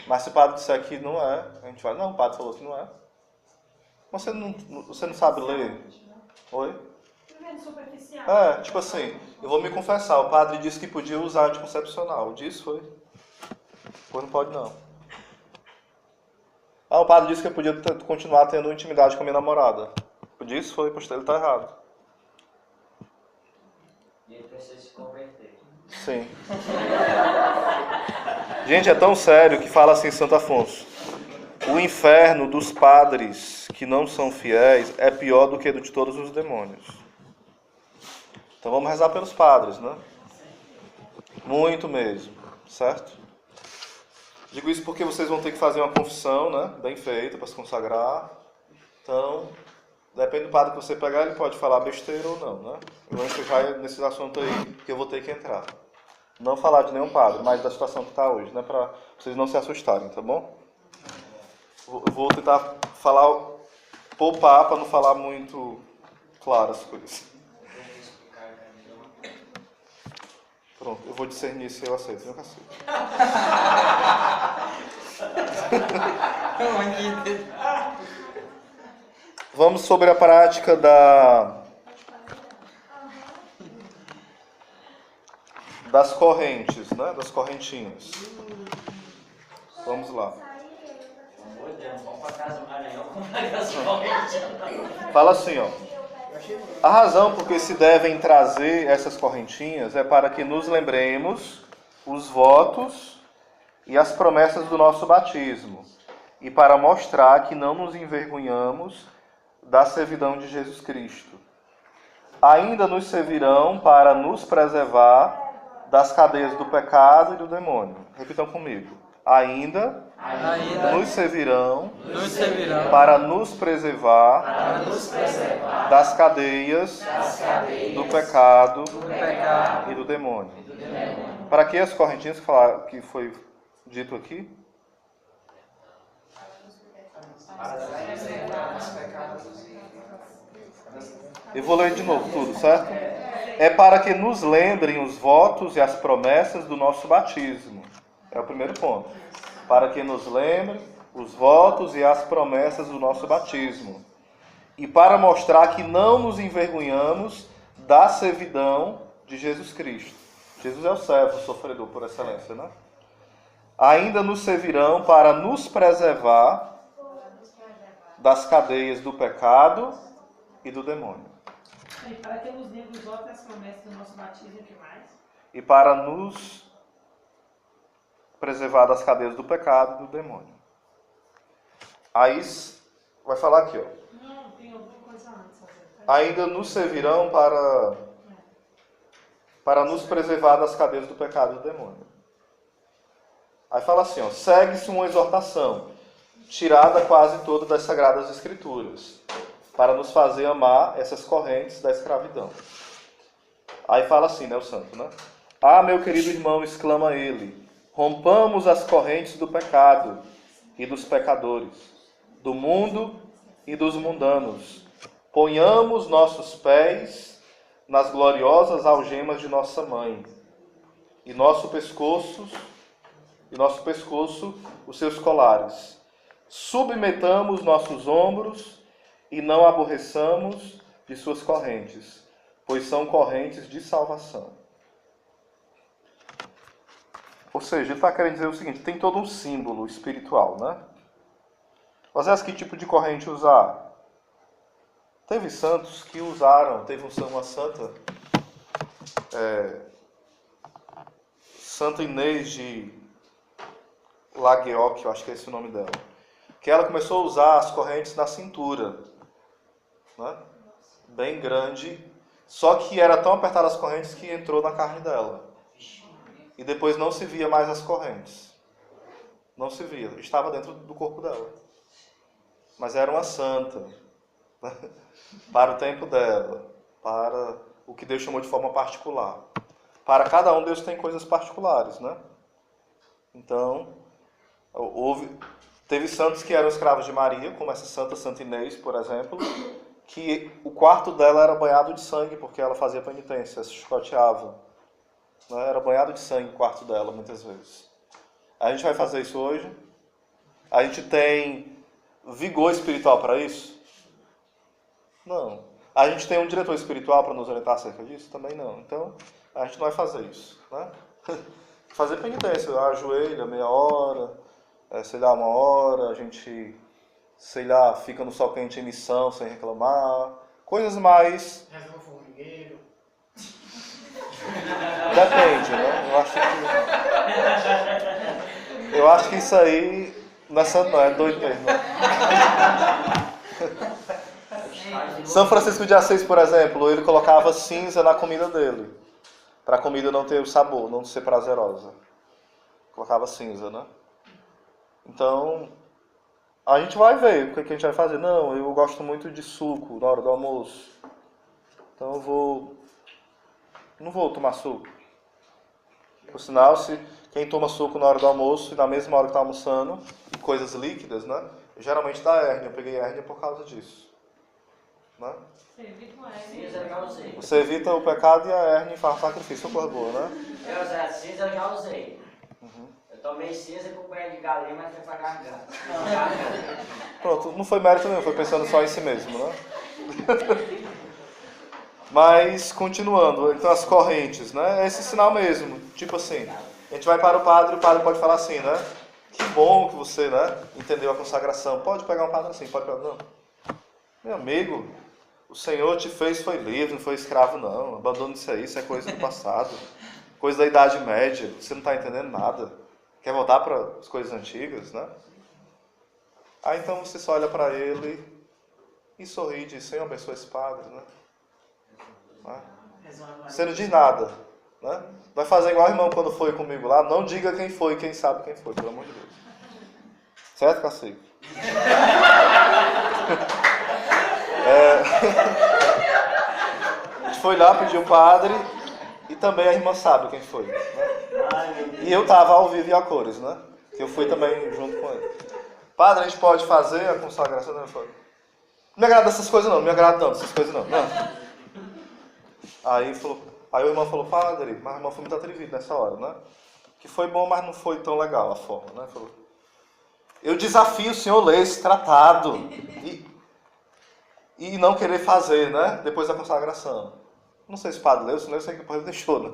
mas se o padre disser que não é, a gente vai, não, o padre falou que não é. Mas você não sabe ler? Oi? Superficial. Tipo assim, eu vou me confessar, o padre disse que podia usar anticoncepcional. Disse, foi? Pois não pode não. O padre disse que eu podia continuar tendo intimidade com a minha namorada. Disse, foi, pois ele tá errado. E ele precisa se converter. Sim. Gente, é tão sério que fala assim Santo Afonso. O inferno dos padres que não são fiéis é pior do que o de todos os demônios. Então vamos rezar pelos padres, né? Muito mesmo, certo? Digo isso porque vocês vão ter que fazer uma confissão, né? Bem feita, para se consagrar. Então, depende do padre que você pegar, ele pode falar besteira ou não, né? Eu vou vai nesse assunto aí que eu vou ter que entrar. Não falar de nenhum padre, mas da situação que está hoje, né? Para vocês não se assustarem, tá bom? Vou tentar poupar para não falar muito claro as coisas. Pronto, eu vou discernir se eu aceito, viu, cacete? Vamos sobre a prática das correntes, né? Das correntinhas. Vamos lá. Meu Deus, vamos pra casa do Maranhão comprar gasolina. Fala assim, ó. A razão por que se devem trazer essas correntinhas é para que nos lembremos os votos e as promessas do nosso batismo e para mostrar que não nos envergonhamos da servidão de Jesus Cristo. Ainda nos servirão para nos preservar das cadeias do pecado e do demônio. Repitam comigo. Ainda nos servirão para nos preservar das cadeias do pecado e do demônio. Para que as correntinhas que foi dito aqui? Eu vou ler de novo tudo, certo? É para que nos lembrem os votos e as promessas do nosso batismo. É o primeiro ponto. Para que nos lembrem os votos e as promessas do nosso batismo. E para mostrar que não nos envergonhamos da servidão de Jesus Cristo. Jesus é o servo, o sofredor por excelência, né? Ainda nos servirão para nos preservar das cadeias do pecado e do demônio. E para que nos lembre os votos e as promessas do nosso batismo e o que mais? E para nos preservar das cadeias do pecado e do demônio. Aí vai falar aqui, ó. Não, tem alguma coisa antes. Ainda nos servirão para... para nos preservar das cadeias do pecado e do demônio. Aí fala assim, ó, segue-se uma exortação, tirada quase toda das Sagradas Escrituras, para nos fazer amar essas correntes da escravidão. Aí fala assim, né, o santo, né? Ah, meu querido irmão, exclama ele, rompamos as correntes do pecado e dos pecadores, do mundo e dos mundanos. Ponhamos nossos pés nas gloriosas algemas de nossa mãe, e nosso pescoço os seus colares. Submetamos nossos ombros e não aborreçamos de suas correntes, pois são correntes de salvação. Ou seja, ele está querendo dizer o seguinte, tem todo um símbolo espiritual, né? Mas que tipo de corrente usar? Teve santos que usaram, teve uma santa, Santa Inês de Lagueoc, eu acho que é esse o nome dela, que ela começou a usar as correntes na cintura, né? Bem grande, só que era tão apertada as correntes que entrou na carne dela. E depois não se via mais as correntes. Não se via, estava dentro do corpo dela. Mas era uma santa, né? Para o tempo dela, para o que Deus chamou de forma particular. Para cada um, Deus tem coisas particulares, né? Então, teve santos que eram escravos de Maria, como essa Santa Inês, por exemplo, que o quarto dela era banhado de sangue, porque ela fazia penitência, se chicoteava. Né? Era banhado de sangue o quarto dela, muitas vezes. A gente vai fazer isso hoje. A gente tem vigor espiritual para isso? Não. A gente tem um diretor espiritual para nos orientar acerca disso? Também não. Então, a gente não vai fazer isso. Né? Fazer penitência, ajoelha meia hora, sei lá, uma hora, a gente, sei lá, fica no sol quente em missão sem reclamar. Coisas mais... Reza no formigueiro. Depende, né? Eu acho que isso aí não é santo, não, é doido mesmo. São Francisco de Assis, por exemplo, ele colocava cinza na comida dele, para a comida não ter o sabor, não ser prazerosa. Colocava cinza, né? Então, a gente vai ver o que a gente vai fazer. Não, eu gosto muito de suco na hora do almoço. Então eu não vou tomar suco. Por sinal, se quem toma suco na hora do almoço e na mesma hora que está almoçando, coisas líquidas, né? Geralmente dá hérnia. Eu peguei hérnia por causa disso. Né? Você evita o pecado e a hérnia e faz sacrifício. É coisa boa, né? Cinza eu já usei. Eu tomei cinza com pé de galinha, mas foi pra garganta. Pronto, não foi mérito nenhum, foi pensando só em si mesmo, né? Mas, continuando, então as correntes, né? É esse sinal mesmo. Tipo assim, a gente vai para o padre pode falar assim, né? Que bom que você, né, entendeu a consagração. Pode pegar um padre assim, pode pegar, não. Meu amigo, o Senhor te fez, foi livre, não foi escravo, não. Abandone isso é coisa do passado. Coisa da Idade Média, você não está entendendo nada. Quer voltar para as coisas antigas, né? Aí então você só olha para ele e sorri e diz, Senhor, abençoa esse padre, né? Você não diz nada, né? Vai fazer igual o irmão quando foi comigo lá, não diga quem foi, quem sabe quem foi, pelo amor de Deus. Certo, Cacique? A gente foi lá, pediu o padre e também a irmã sabe quem foi, né? E eu estava ao vivo e a cores, né? Que eu fui também junto com ele. Padre, a gente pode fazer a consagração? Não me agrada essas coisas não me agrada não, essas coisas não. Aí o irmão falou, padre, mas o irmão foi muito atrevido nessa hora, né? Que foi bom, mas não foi tão legal a forma, né? Falou, eu desafio o senhor a ler esse tratado e não querer fazer, né? Depois da consagração. Não sei se o padre leu, se não eu sei que depois ele deixou, né?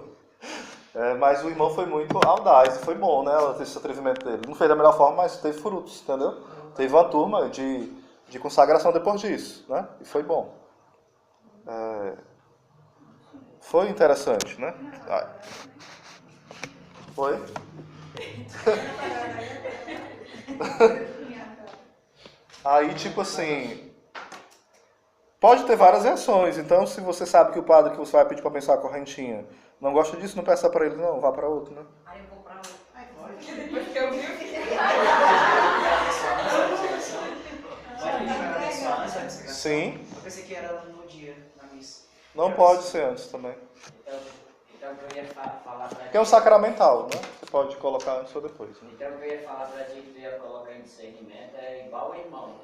Mas o irmão foi muito audaz e foi bom, né? Esse atrevimento dele. Não fez da melhor forma, mas teve frutos, entendeu? Teve uma turma de consagração depois disso, né? E foi bom. Foi interessante, né? Foi? Aí, tipo assim, Pode ter várias reações. Então, se você sabe que o padre que você vai pedir para abençoar a correntinha não gosta disso, não peça para ele, não. Vá para outro, né? Aí eu vou pra outro. Aí pode. Depois que eu vi o que Sim. Eu pensei que era no dia, na missa. Não pode ser antes também. Então o que eu ia falar pra Porque é um sacramental, né? Você pode colocar antes ou depois. Né? Então o que eu ia falar pra ti que tu ia colocar em discernimento é igual ao irmão.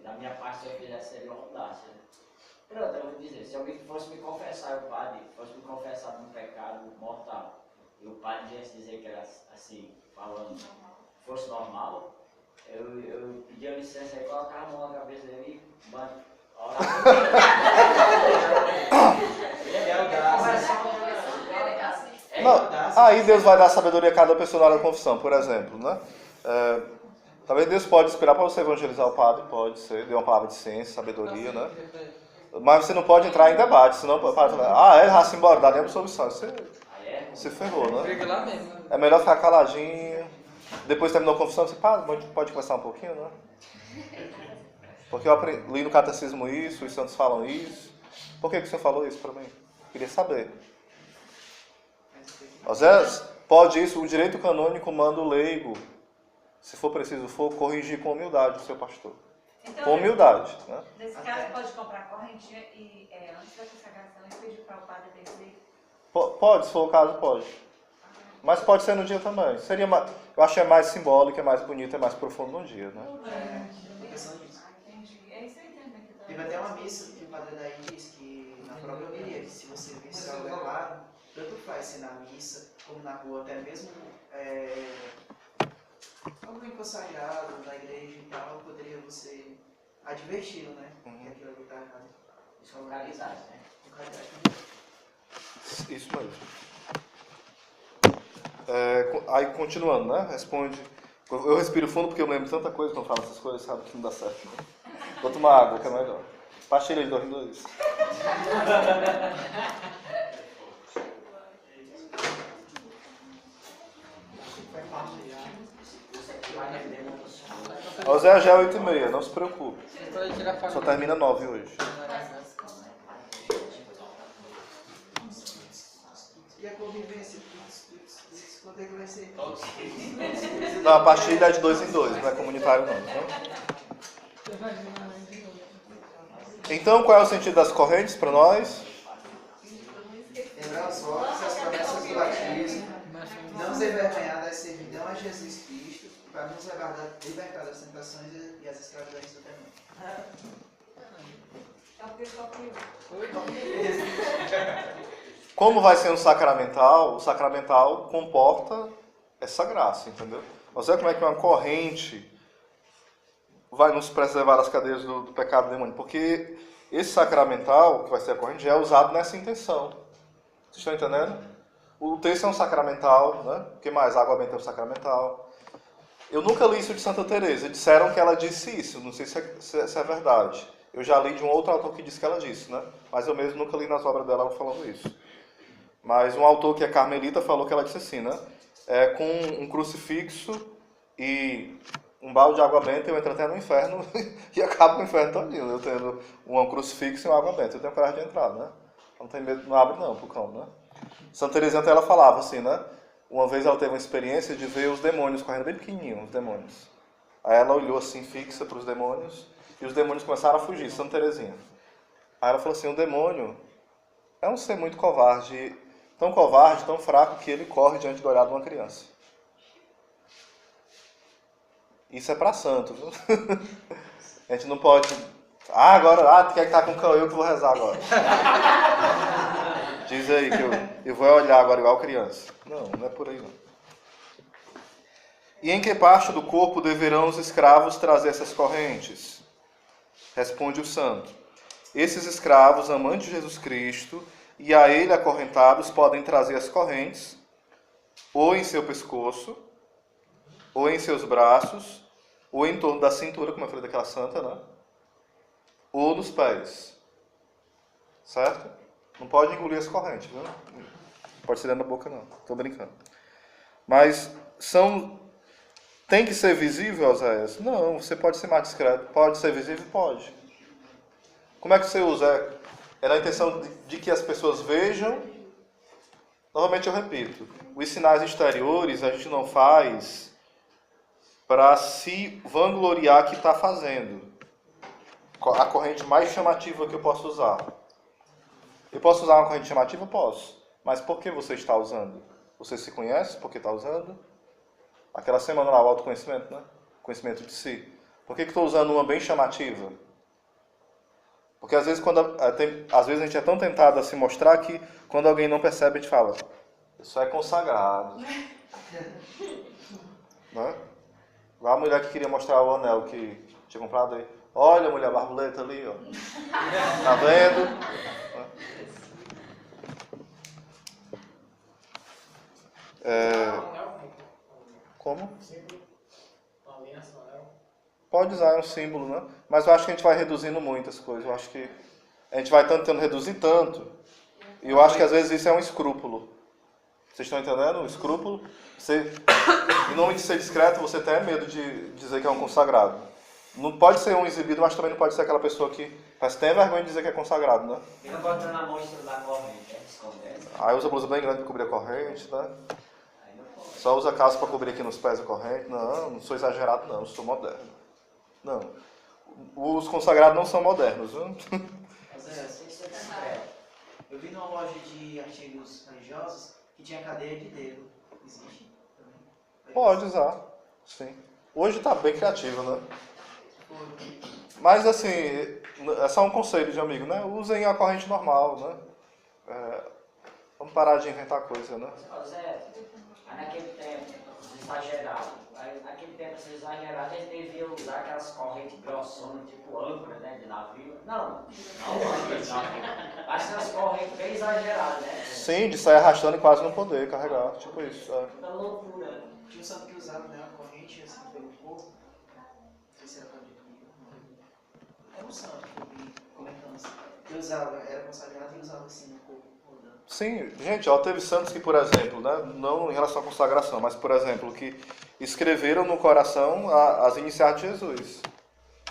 Da minha parte, se eu fizesse, seria uma audácia. Né? Pronto, eu vou dizer, se alguém fosse me confessar, o padre fosse me confessar de um pecado mortal, e o padre viesse dizer que era assim, falando, fosse normal, eu pedia licença e colocava a mão na cabeça dele e orava. Não, aí Deus vai dar sabedoria a cada pessoa na hora da confissão, por exemplo, né? Talvez Deus pode esperar para você evangelizar o padre, pode ser, dê uma palavra de ciência, sabedoria, né? Mas você não pode entrar em debate, senão o padre fala, ele vai-se embora, dá nem absolvição. Você se ferrou, né? É melhor ficar caladinho, depois terminou a confissão, você pode conversar um pouquinho, né? Porque eu li no catecismo isso, os santos falam isso. Por que você falou isso para mim? Queria saber. Às vezes, pode isso, o direito canônico manda o leigo, se for preciso, corrigir com humildade o seu pastor. Então, Com humildade, né? nesse caso, pode comprar correntinha e antes da consagração e pedir para o padre benzer? Pode, se for o caso, pode. Mas pode ser no dia também. Eu acho que é mais simbólico, é mais bonito, é mais profundo no dia, né? Entendi. É isso aí também que Teve até uma missa que o padre daí diz que na própria homilia, que se você vencer algo errado, tanto faz se na missa, como na rua, até mesmo alguém consagrado na igreja e tal, poderia você adverti-lo, né? Que aquilo ali está errado. Isso é localidade, né? Isso mesmo. Aí continuando, né? Responde. Eu respiro fundo porque eu lembro tanta coisa quando falo essas coisas, sabe que não dá certo. Vou tomar água, que é melhor. Pastilha de 2 em 2. Hoje já é 8h30, não se preocupe. Só termina 9 hoje. E a convivência? Quanto é que vai ser? Não, a partilha é de 2 em 2, não é comunitário não. Né? Então, qual é o sentido das correntes para nós? Lembrar os votos e as promessas do batismo, não nos envergonhar da servidão a Jesus Cristo, para nos libertar das tentações e as escravidões do demônio. Como vai ser um sacramental? O sacramental comporta essa graça, entendeu? Você vê como é que uma corrente vai nos preservar das cadeias do pecado do demônio? Porque esse sacramental, que vai ser a corrente, já é usado nessa intenção. Vocês estão entendendo? O texto é um sacramental, né? O que mais? Água benta é um sacramental. Eu nunca li isso de Santa Teresa. Disseram que ela disse isso. Não sei se é verdade. Eu já li de um outro autor que disse que ela disse, né? Mas eu mesmo nunca li nas obras dela ela falando isso. Mas um autor que é carmelita falou que ela disse assim, né? Com um crucifixo e um balde de água benta eu entro até no inferno e acabo com o inferno todinho. Eu tendo um crucifixo e uma água benta. Eu tenho coragem de entrar, né? Não tem medo, não abre não pro cão, né? Santa Teresinha até ela falava assim, né? Uma vez ela teve uma experiência de ver os demônios correndo bem pequenininhos, os demônios. Aí ela olhou assim fixa para os demônios e os demônios começaram a fugir, Santa Teresinha. Aí ela falou assim, o demônio é um ser muito covarde, tão fraco que ele corre diante do olhar de uma criança. Isso é para santo, viu? A gente não pode... tu quer que tá com cão, eu que vou rezar agora. Diz aí que eu vou olhar agora igual criança. Não é por aí não. E em que parte do corpo deverão os escravos trazer essas correntes? Responde o santo. Esses escravos, amantes de Jesus Cristo, e a ele acorrentados, podem trazer as correntes, ou em seu pescoço, ou em seus braços, ou em torno da cintura, como eu falei daquela santa, né? Ou nos pés. Certo? Não pode engolir as correntes, viu? Não pode ser dentro da boca, não. Estou brincando. Mas tem que ser visível, Oséias? Não, você pode ser mais discreto. Pode ser visível? Pode. Como é que você usa? É na intenção de que as pessoas vejam. Novamente eu repito, os sinais exteriores a gente não faz para se vangloriar que está fazendo. A corrente mais chamativa que eu posso usar. Eu posso usar uma corrente chamativa? Posso. Mas por que você está usando? Você se conhece por que está usando? Aquela semana lá, o autoconhecimento, né? Conhecimento de si. Por que estou usando uma bem chamativa? Porque às vezes, às vezes a gente é tão tentado a se mostrar que quando alguém não percebe, a gente fala, isso é consagrado. Né? Igual a mulher que queria mostrar o anel que tinha comprado aí. Olha a mulher barbuleta ali, ó. Tá vendo? Como? Pode usar, é um símbolo, né? Mas eu acho que a gente vai reduzindo muitas coisas. Eu acho que a gente vai tentando reduzir tanto. E eu acho que às vezes isso é um escrúpulo. Vocês estão entendendo? Um escrúpulo. Você, em nome de ser discreto, você tem medo de dizer que é um consagrado. Não pode ser um exibido, mas também não pode ser aquela pessoa que tem vergonha de dizer que é consagrado, né? Fica botando a mão em cima da corrente, escondendo. Aí usa blusa bem grande para cobrir a corrente, né? Só usa calça para cobrir aqui nos pés a corrente. Não, não sou exagerado não, sou moderno. Não. Os consagrados não são modernos, viu? Eu vi numa loja de artigos religiosos que tinha cadeia de dedo. Existe também? Pode usar, sim. Hoje está bem criativo, né? Mas assim, é só um conselho de amigo, né? Usem a corrente normal, né? Vamos parar de inventar coisa, né? Zé, naquele tempo, exagerado. Naquele tempo, exagerado, eles deviam usar aquelas correntes grossonas, tipo âncora, né? De navio. Não âncora de navio. Mas as correntes bem exageradas, né? Sim, de sair arrastando e quase não poder carregar. Tipo isso. Da loucura. Tinha um santo que usava, né, uma corrente assim pelo corpo. Não sei se era para era um santo que eu vi comentando assim. Que usava, era consagrado e usava assim no corpo. Sim, gente, ó, teve santos que, por exemplo, né, não em relação à consagração, mas, por exemplo, que escreveram no coração as iniciais de Jesus.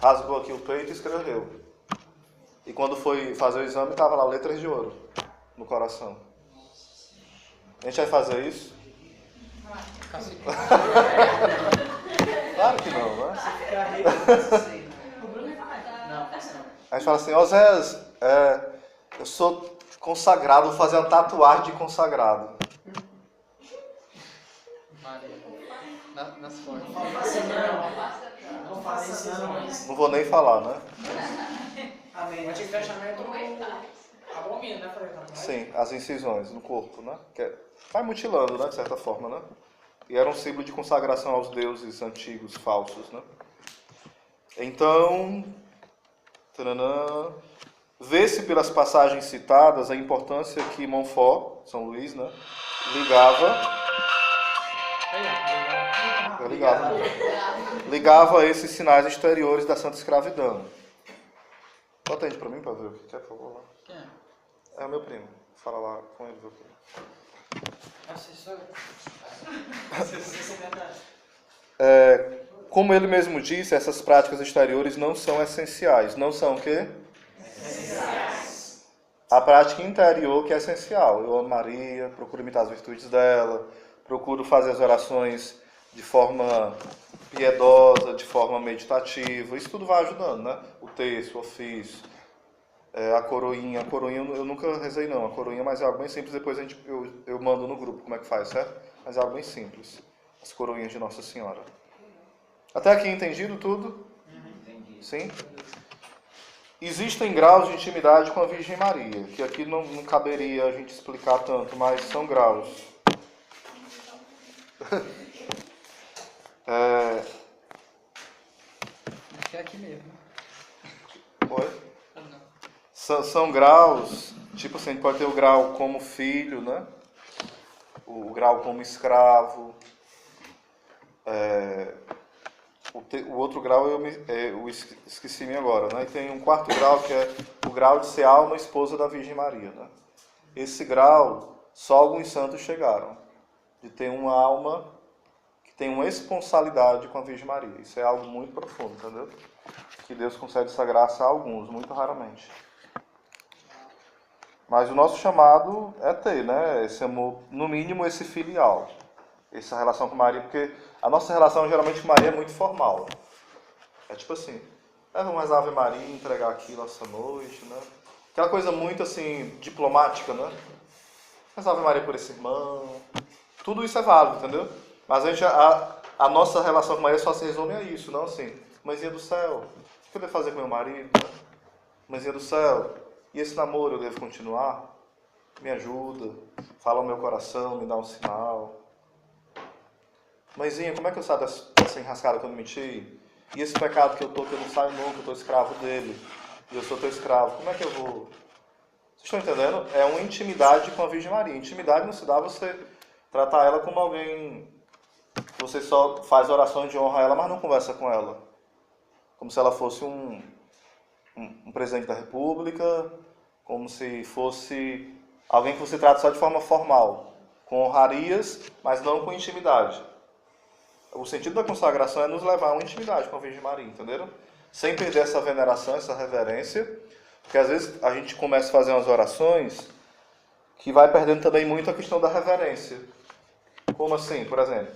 Rasgou aqui o peito e escreveu. E quando foi fazer o exame, estava lá letras de ouro no coração. A gente vai fazer isso? Claro que não, né? A gente fala assim, ó Zé, eu sou consagrado, vou fazer uma tatuagem de consagrado. Nas formas. Não faça isso, não. Não vou nem falar, né? Amém. O Antigo Testamento abomina, né? Sim, as incisões no corpo, né? Vai mutilando, né? De certa forma, né? E era um símbolo de consagração aos deuses antigos, falsos, né? Então, vê-se pelas passagens citadas a importância que Montfort, São Luís, né? Ligava esses sinais exteriores da santa escravidão. Bota aí pra mim pra ver o que quer, por favor. Lá. Quem é? É o meu primo. Fala lá com ele, viu? Como ele mesmo disse, essas práticas exteriores não são essenciais. Não são o quê? Essenciais. A prática interior que é essencial. Eu amo Maria, procuro imitar as virtudes dela, procuro fazer as orações de forma piedosa, de forma meditativa. Isso tudo vai ajudando, né? O texto, o ofício, a coroinha. A coroinha eu nunca rezei não, a coroinha, mas é algo bem simples. Depois eu mando no grupo como é que faz, certo? Mas é algo bem simples. As coroinhas de Nossa Senhora. Até aqui entendido tudo? Entendi. Sim? Existem graus de intimidade com a Virgem Maria, que aqui não caberia a gente explicar tanto, mas são graus. É aqui mesmo. Oi? São graus, tipo assim, a gente pode ter o grau como filho, né? O grau como escravo. O outro grau eu esqueci-me agora, né? E tem um quarto grau que é o grau de ser alma esposa da Virgem Maria, né? Esse grau, só alguns santos chegaram, de ter uma alma que tem uma esponsalidade com a Virgem Maria. Isso é algo muito profundo, entendeu? que Deus concede essa graça a alguns, muito raramente. Mas o nosso chamado é ter, né, esse amor, no mínimo esse filial, essa relação com Maria, porque a nossa relação geralmente com Maria é muito formal. É tipo assim, vamos rezar Ave Maria, entregar aquilo essa noite, né? Aquela coisa muito assim, diplomática, né? Rezar Ave Maria por esse irmão. Tudo isso é válido, entendeu? Mas a nossa relação com Maria só se resume a isso, não assim, mãezinha do céu, o que eu devo fazer com meu marido, né? Mãezinha do céu, e esse namoro eu devo continuar? Me ajuda, fala ao meu coração, me dá um sinal. Mãezinha, como é que eu saio dessa enrascada que eu me meti? E esse pecado que eu não saio nunca, eu estou escravo dele. E eu sou teu escravo, como é que eu vou? Vocês estão entendendo? É uma intimidade com a Virgem Maria. Intimidade não se dá você tratar ela como alguém que você só faz orações de honra a ela, mas não conversa com ela. Como se ela fosse um presidente da República, como se fosse alguém que você trata só de forma formal, com honrarias, mas não com intimidade. O sentido da consagração é nos levar a uma intimidade com a Virgem Maria, entenderam? Sem perder essa veneração, essa reverência, porque às vezes a gente começa a fazer umas orações que vai perdendo também muito a questão da reverência. Como assim, por exemplo?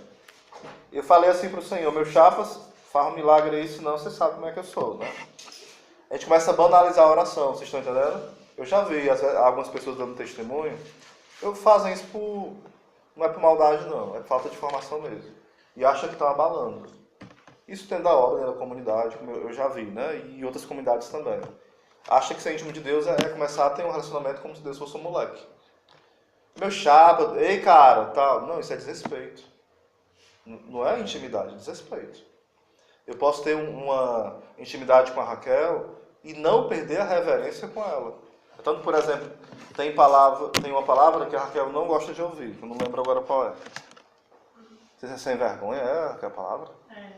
Eu falei assim para o Senhor, meu chapas, faz um milagre aí, senão você sabe como é que eu sou, né? A gente começa a banalizar a oração, vocês estão entendendo? Eu já vi algumas pessoas dando testemunho, fazem isso não é por maldade não, é por falta de formação mesmo. E acham que estão abalando. Isso tem da obra, da comunidade, como eu já vi, né? E outras comunidades também. Acha que ser íntimo de Deus é começar a ter um relacionamento como se Deus fosse um moleque. Meu chapa, ei cara, tal. Não, isso é desrespeito. Não é intimidade, é desrespeito. Eu posso ter uma intimidade com a Raquel e não perder a reverência com ela. Tanto, por exemplo, tem uma palavra que a Raquel não gosta de ouvir, que eu não lembro agora qual é. Você é sem vergonha, aquela palavra? É.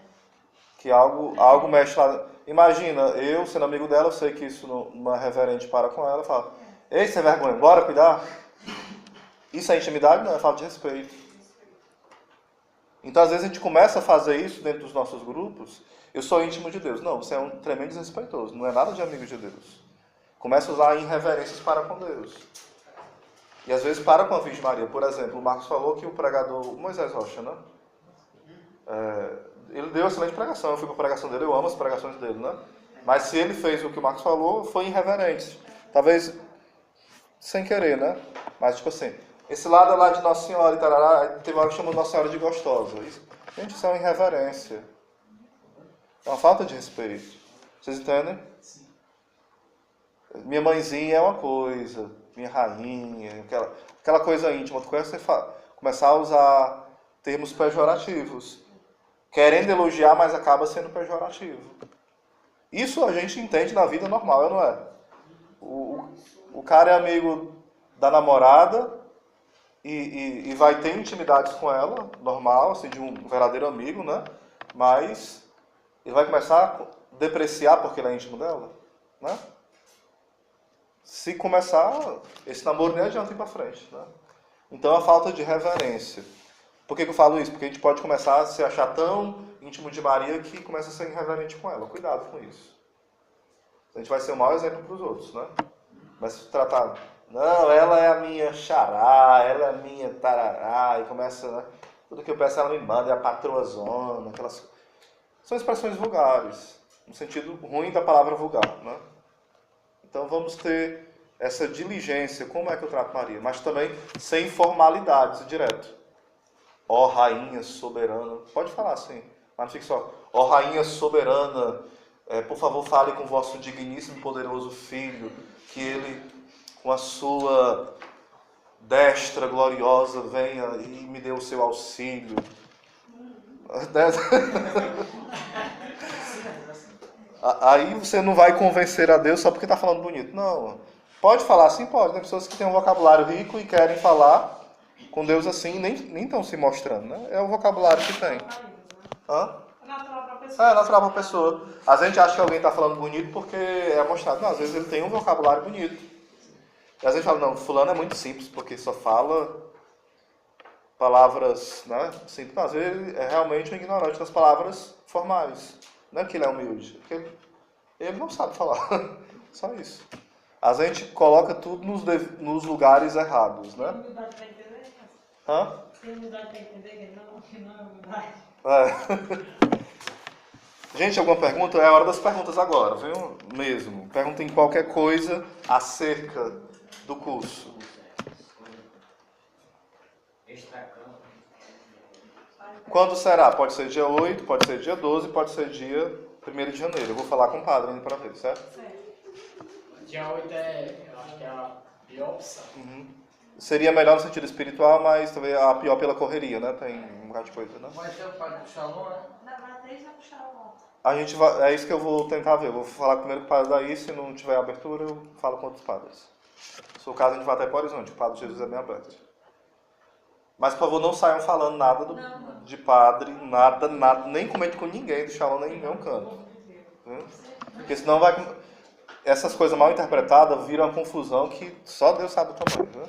Que algo mexe lá. Imagina, eu sendo amigo dela, eu sei que isso não é reverente para com ela, eu falo, ei, sem vergonha, bora cuidar? Isso é intimidade? Não, é falta de respeito. Então, às vezes, a gente começa a fazer isso dentro dos nossos grupos. Eu sou íntimo de Deus. Não, você é um tremendo desrespeitoso. Não é nada de amigo de Deus. Começa a usar irreverências para com Deus. E, às vezes, para com a Virgem Maria. Por exemplo, o Marcos falou que o pregador Moisés Rocha, né? Ele deu excelente pregação. Eu fui para a pregação dele, eu amo as pregações dele, né? Mas se ele fez o que o Marcos falou, foi irreverente. Talvez sem querer, né? Mas, tipo assim, esse lado é lá de Nossa Senhora e tarará, teve uma hora que chamou Nossa Senhora de gostosa. Gente, isso é uma irreverência. É uma falta de respeito. Vocês entendem? Sim. Minha mãezinha é uma coisa, minha rainha, aquela coisa íntima. Tu conhece começar a usar termos pejorativos. Querendo elogiar, mas acaba sendo pejorativo. Isso a gente entende na vida normal, não é? O cara é amigo da namorada e vai ter intimidades com ela, normal, assim, de um verdadeiro amigo, né? Mas ele vai começar a depreciar porque ele é íntimo dela, né? Se começar, esse namoro nem adianta ir para frente, né? Então, a falta de reverência. Por que eu falo isso? Porque a gente pode começar a se achar tão íntimo de Maria que começa a ser irreverente com ela. Cuidado com isso. A gente vai ser um mau exemplo para os outros, né? Vai se tratar, não, ela é a minha xará, ela é a minha tarará, e começa, né? Tudo que eu peço ela me manda, é a patroazona, aquelas... São expressões vulgares, no sentido ruim da palavra vulgar, né? Então vamos ter essa diligência, como é que eu trato Maria, mas também sem formalidades, direto. Ó Rainha Soberana, pode falar assim, mas não fique só, ó Rainha Soberana, por favor fale com o vosso digníssimo e poderoso Filho, que ele, com a sua destra gloriosa, venha e me dê o seu auxílio. Aí você não vai convencer a Deus só porque está falando bonito. Não, pode falar assim, pode. Tem pessoas que têm um vocabulário rico e querem falar com Deus assim, nem estão se mostrando, né? É o vocabulário que tem. Hã? É natural para a pessoa. É natural para a pessoa. Às vezes a gente acha que alguém está falando bonito porque é mostrado. Não, às vezes ele tem um vocabulário bonito. E às vezes a gente fala, não, fulano é muito simples porque só fala palavras, né, simples. Não, às vezes ele é realmente um ignorante das palavras formais. Não é que ele é humilde, é porque ele não sabe falar. Só isso. A gente coloca tudo nos lugares errados, Tem né? humildade para entender? Hã? Tem humildade para entender que não é humildade. Gente, alguma pergunta? É a hora das perguntas agora, viu? Mesmo. Perguntem qualquer coisa acerca do curso. Extracampo. Quando será? Pode ser dia 8, pode ser dia 12, pode ser dia 1º de janeiro. Eu vou falar com o padre ainda para ver, certo? Dia 8 eu acho que é a pior opção. Seria melhor no sentido espiritual, mas também a pior pela correria, né? Tem um bocado de coisa, né? Vai ter o padre do Shalom, né? Levar desde a puxar o ontem. A gente vai, é isso que eu vou tentar ver. Eu vou falar primeiro com o padre daí, se não tiver abertura, eu falo com outros padres. Se for o caso, a gente vai até para o Horizonte, o padre Jesus é bem aberto. Mas, por favor, não saiam falando nada de padre, nada, nem comente com ninguém do Shalom, nem em nenhum canto. Porque senão essas coisas mal interpretadas viram uma confusão que só Deus sabe o tamanho. Né?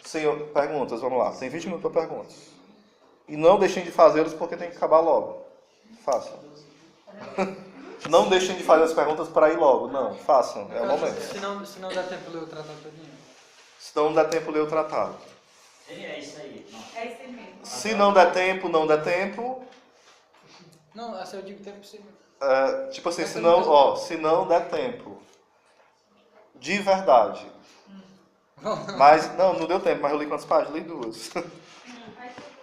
Senhor, perguntas, vamos lá. Tem 20 minutos para perguntas. E não deixem de fazê-las porque tem que acabar logo. Façam. Não deixem de fazer as perguntas para ir logo. Não, façam. É o momento. Se não dá tempo de ler o tratado todinho. Se não der tempo, ler o tratado. É isso aí. É isso aí mesmo. Se não der tempo, não der tempo. Não, assim eu digo tempo possível. Tipo assim, se não der tempo. De verdade. Mas, não deu tempo, mas eu li quantas páginas? Li 2.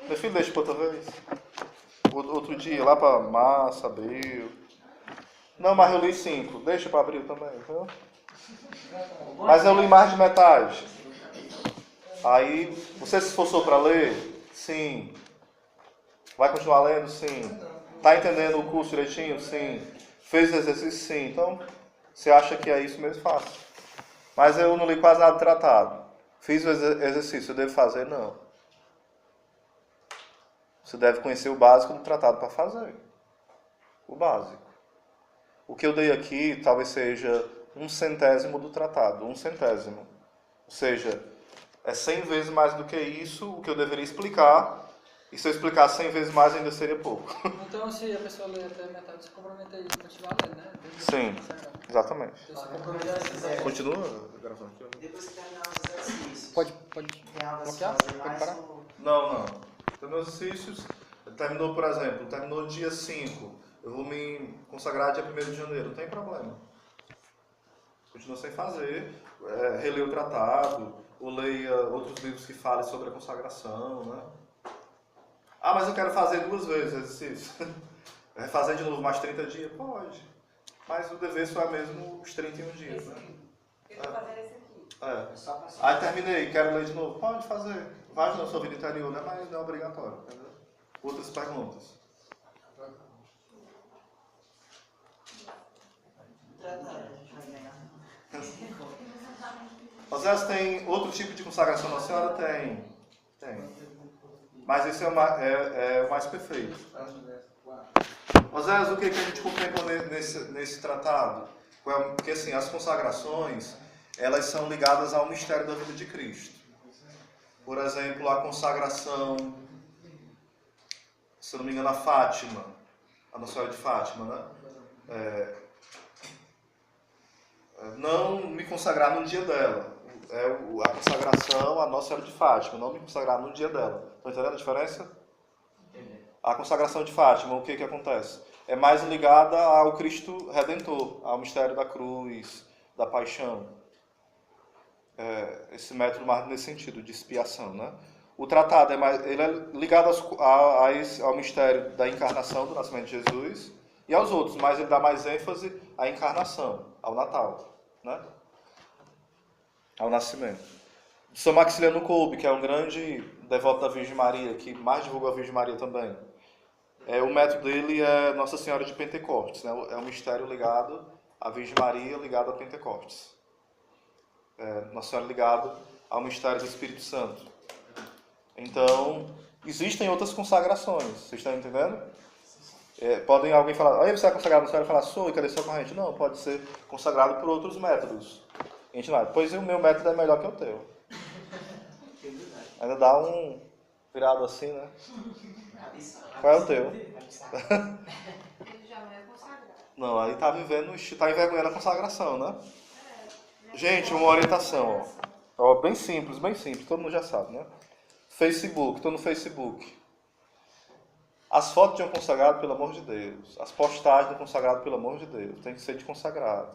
Meu filho, deixa para outra vez. Outro dia, lá para março, abril. Não, mas eu li 5. Deixa para abril também, viu? Mas eu li mais de metade. Aí, você se esforçou para ler? Sim. Vai continuar lendo? Sim. Tá entendendo o curso direitinho? Sim. Fez o exercício? Sim. Então, você acha que é isso mesmo? Faça. Mas eu não li quase nada do tratado. Fiz o exercício, eu devo fazer? Não. Você deve conhecer o básico do tratado para fazer. O básico. O que eu dei aqui talvez seja 1/100º do tratado. 1/100º. Ou seja, é 100 vezes mais do que isso o que eu deveria explicar. E se eu explicar 100 vezes mais ainda seria pouco. Então se a pessoa ler até metade, se compromete a continuar lendo, né? Sim, exatamente. Se compromete a Continua gravando aqui? Depois que terminar os exercícios. Pode Tem algo a se bloquear? fazer Pode mais parar? ou... Não. Então, meus exercícios, terminou, por exemplo, terminou dia 5. Eu vou me consagrar dia 1º de janeiro. Não tem problema. Continua sem fazer. Releia o tratado. Ou leia outros livros que falem sobre a consagração, né? Ah, mas eu quero fazer 2 vezes o exercício. Fazer de novo mais 30 dias? Pode. Mas o dever só é mesmo os 31 dias, né? Eu vou fazer esse aqui. Aí terminei, quero ler de novo. Pode fazer. Vai na sua vida interior, né? Mas não é obrigatório. Entendeu? Outras perguntas. Osés, tem outro tipo de consagração na senhora? Tem. Mas esse é o mais perfeito. Osés, o que a gente contemplou nesse tratado? Porque assim, as consagrações, elas são ligadas ao mistério da vida de Cristo. Por exemplo, a consagração, se eu não me engano, a Fátima, a Nossa Senhora de Fátima, né? Não me consagrar no dia dela. A consagração a Nossa Senhora de Fátima, não me consagrar no dia dela. Estão entendendo a diferença? A consagração de Fátima, o que acontece? É mais ligada ao Cristo Redentor, ao mistério da cruz, da paixão. Esse método mais nesse sentido, de expiação, né? O tratado ele é ligado ao mistério da encarnação, do nascimento de Jesus, e aos outros, mas ele dá mais ênfase à encarnação, ao Natal, né? Ao nascimento. São Maximiliano Kolbe, que é um grande devoto da Virgem Maria, que mais divulga a Virgem Maria também. O método dele é Nossa Senhora de Pentecostes, né? É um mistério ligado à Virgem Maria, ligado a Pentecostes. Nossa Senhora ligado ao mistério do Espírito Santo. Então, existem outras consagrações, vocês estão entendendo? Podem alguém falar, você é consagrado, a senhora falar, sou, e cadê sua corrente? Não, pode ser consagrado por outros métodos. A gente não, pois o meu método é melhor que o teu. Ainda dá um virado assim, né? Qual é o teu? Não, aí tá vivendo, tá envergonhando a consagração, né? Gente, uma orientação, ó. Bem simples, todo mundo já sabe, né? Facebook, tô no Facebook. As fotos de um consagrado, pelo amor de Deus. As postagens de um consagrado, pelo amor de Deus. Tem que ser de consagrado.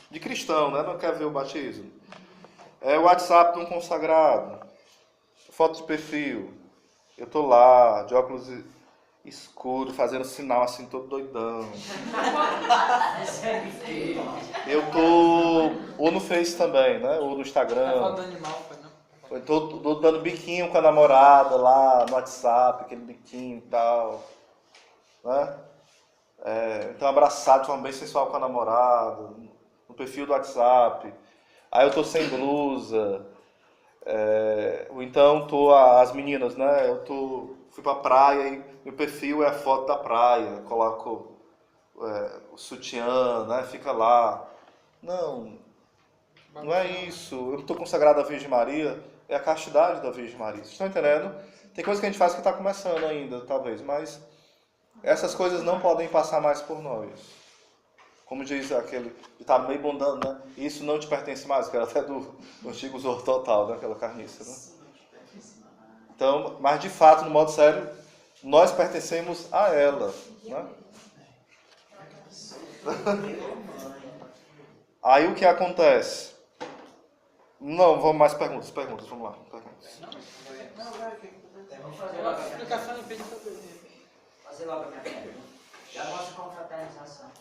De cristão, né? Não quer ver o batismo. É o WhatsApp de um consagrado. Foto de perfil. Eu tô lá, de óculos escuros, fazendo sinal assim, todo doidão. Eu tô ou no Face também, né? Ou no Instagram. É foto do animal, foi, não? Eu tô dando biquinho com a namorada lá no WhatsApp, aquele biquinho e tal. Né? Então abraçado de forma bem sensual com a namorada, no perfil do WhatsApp. Aí eu tô sem blusa. Ou então as meninas, né? Fui pra praia e meu perfil é a foto da praia. Coloco o sutiã, né? Fica lá. Não é isso. Eu não estou consagrado à Virgem Maria. É a castidade da Virgem Maria. Vocês estão entendendo? Tem coisa que a gente faz que está começando ainda, talvez. Mas essas coisas não podem passar mais por nós. Como diz aquele que está meio bondando, né? Isso não te pertence mais, que era até do antigo Zorro Total, né? Aquela carniça, né? Então, mas de fato, no modo sério, nós pertencemos a ela, né? Aí o que acontece? Não, vamos mais perguntas, vamos lá. Perguntas. Explicação e pedido. Fazer logo a minha pergunta. Já mostra confraternização.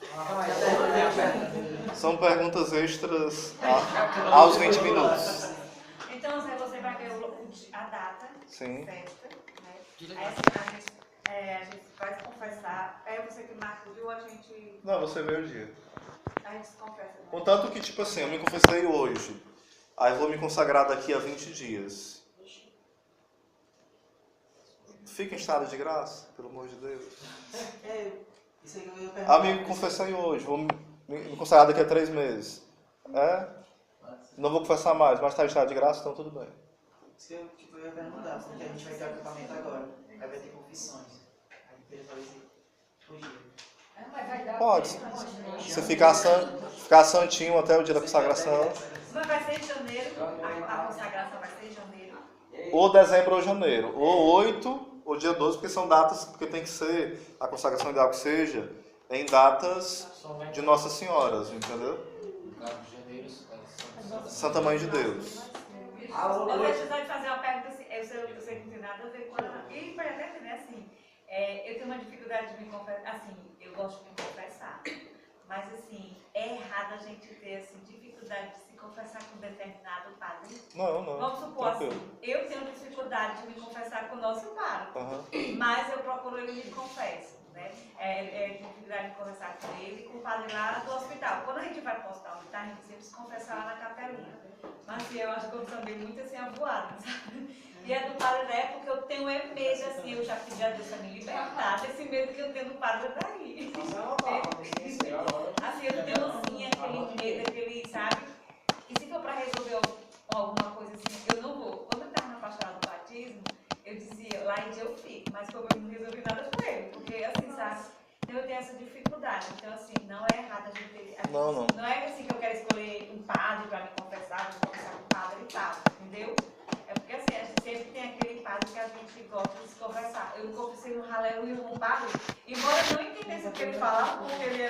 São perguntas extras aos 20 minutos. Então, Zé, você vai ver a data Sim. certa, né? Aí a gente vai se confessar. É você que marca o dia ou a gente... Não, você vê o dia. A gente se confessa. Né? Contanto que, tipo assim, eu me confessei hoje. Aí vou me consagrar daqui a 20 dias. Fica em estado de graça, pelo amor de Deus. Isso aí que eu ia perguntar. Amigo, confessei hoje. Vou me consagrar daqui a 3 meses. Não vou confessar mais, mas está em estado de graça, então tudo bem. Isso que eu ia perguntar, porque a gente vai ter acampamento agora. Aí vai ter confissões. Aí eu queria talvez fugir. Pode. Você ficar santinho até o dia da consagração. Mas vai ser em janeiro, a consagração vai ser em janeiro. Ou dezembro ou janeiro. Ou 8 ou dia 12, porque são datas, porque tem que ser, a consagração ideal que seja, em datas de Nossa Senhora, entendeu? Santa Mãe de Deus. Eu vou precisar de fazer uma pergunta assim, eu sei que não tem nada a ver com a... E pode até ter, né, assim, eu tenho uma dificuldade de me confessar, assim, eu gosto de me confessar, mas assim, é errado a gente ter, assim, dificuldade de se confessar com determinado padre? Não. Vamos supor assim, eu tenho dificuldade de me confessar com o nosso padre, mas eu procuro ele e me confesso, né? Dificuldade de conversar com ele e com o padre lá do hospital. Quando a gente vai para o hospital, a gente sempre se confessa lá na capelinha. Mas assim, eu acho que eu também muito assim, avoada, sabe? E é do padre da época, eu tenho medo, assim, eu já pedi a Deus para me libertar desse medo que eu tenho do padre daí. Assim, eu tenho assim, aquele medo, aquele, sabe? E se for para resolver alguma coisa assim, eu não vou. Quando eu estava na pastoral do batismo, eu dizia, lá em dia eu fico, mas como eu não resolvi nada com ele, porque assim, sabe? Então eu tenho essa dificuldade. Então, assim, não é errado a gente ter. Não. Não é assim que eu quero escolher um padre para me confessar, vou confessar com o padre e tal, entendeu? É porque assim, a gente sempre tem aquele padre que a gente gosta de se conversar. Eu me confessei no Aleluia com o padre, embora eu não entendesse o que ele falava, porque ele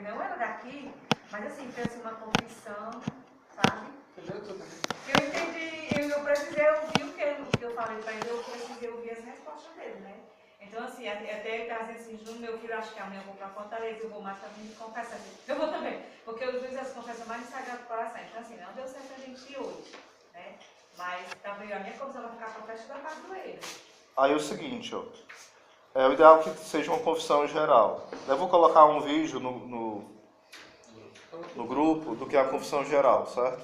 não era daqui, mas assim, fez uma confissão, sabe? Eu entendi, eu precisei ouvir o que eu falei para ele, eu precisei ouvir as respostas dele, né? Então, assim, até ele estava dizendo assim, Júnior, meu filho, acho que amanhã eu vou para Fortaleza, eu vou mais também me confessar. Eu vou também, porque os juízes as confessam mais no Sagrado Coração. Então, assim, não deu certo a gente ir hoje, né? Mas também a minha condição vai ficar para a festa da padroeira. Aí é o seguinte, ó. É o ideal que seja uma confissão geral. Eu vou colocar um vídeo no grupo do que é a confissão geral, certo?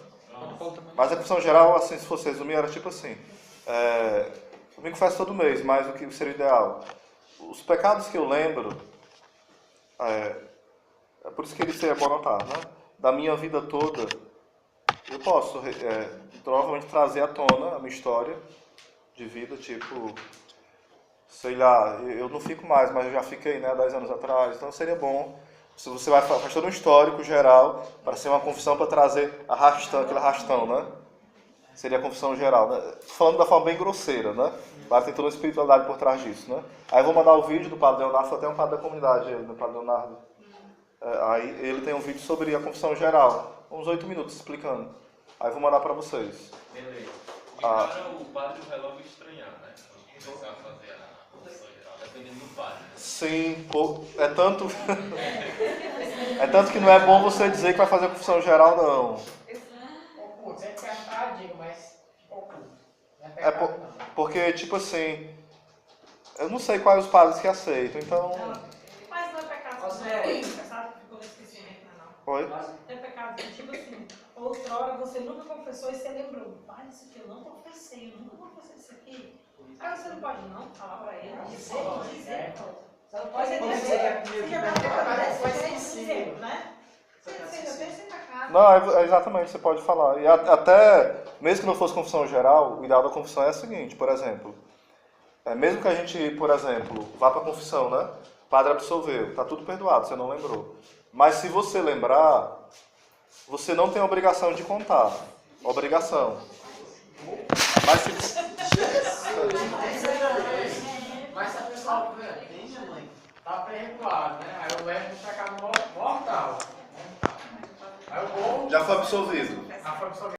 Mas a confissão geral, assim, se fosse resumir, era tipo assim. Eu me confesso todo mês, mas o que seria o ideal? Os pecados que eu lembro, é por isso que ele é bom notar, né? Da minha vida toda, eu posso provavelmente trazer à tona a minha história de vida, tipo, sei lá, eu não fico mais, mas eu já fiquei, né, 10 anos atrás, então seria bom Se você faz todo um histórico geral para ser uma confissão para trazer aquele arrastão, né? Seria a confissão geral, né? Falando da forma bem grosseira, né? Claro, tem toda uma espiritualidade por trás disso, né? Aí eu vou mandar o vídeo do Padre Leonardo, foi até um padre da comunidade, ele, do Padre Leonardo. Aí ele tem um vídeo sobre a confissão geral, uns 8 minutos explicando. Aí eu vou mandar para vocês. Beleza. De cara, o padre vai logo estranhar, né? Começar a fazer a confissão geral, dependendo do padre. Né? Sim, é tanto... é tanto que não é bom você dizer que vai fazer a confissão geral, não. Putz, é pecado, digo, mas pouco. Não é É pecado, não. porque, tipo assim, eu não sei quais os padres que aceitam, então... Mas não é pecado, Você- não é pecado que ficou no esquecimento, não. Oi? É pecado que, tipo assim, outrora você nunca confessou e você lembrou. Pai, isso aqui eu não confessei, eu nunca confessei isso aqui. Aí você não pode não falar pra ele, dizer. Você não Você pode dizer, dizer que é você já primeiro tá que pecado, vai você ser dizer, possível. né? Você já tem esse pecado. Não, exatamente, você pode falar. E até, mesmo que não fosse confissão geral, o ideal da confissão é o seguinte, por exemplo, mesmo que a gente, por exemplo, vá para a confissão, né? O padre absolveu, está tudo perdoado, você não lembrou. Mas se você lembrar, você não tem a obrigação de contar. Obrigação. Mas se... Mas se a pessoa tá perdoado, né? Aí eu levo um pecado mortal. Aí eu vou. Já foi absolvido. Já foi absolvido.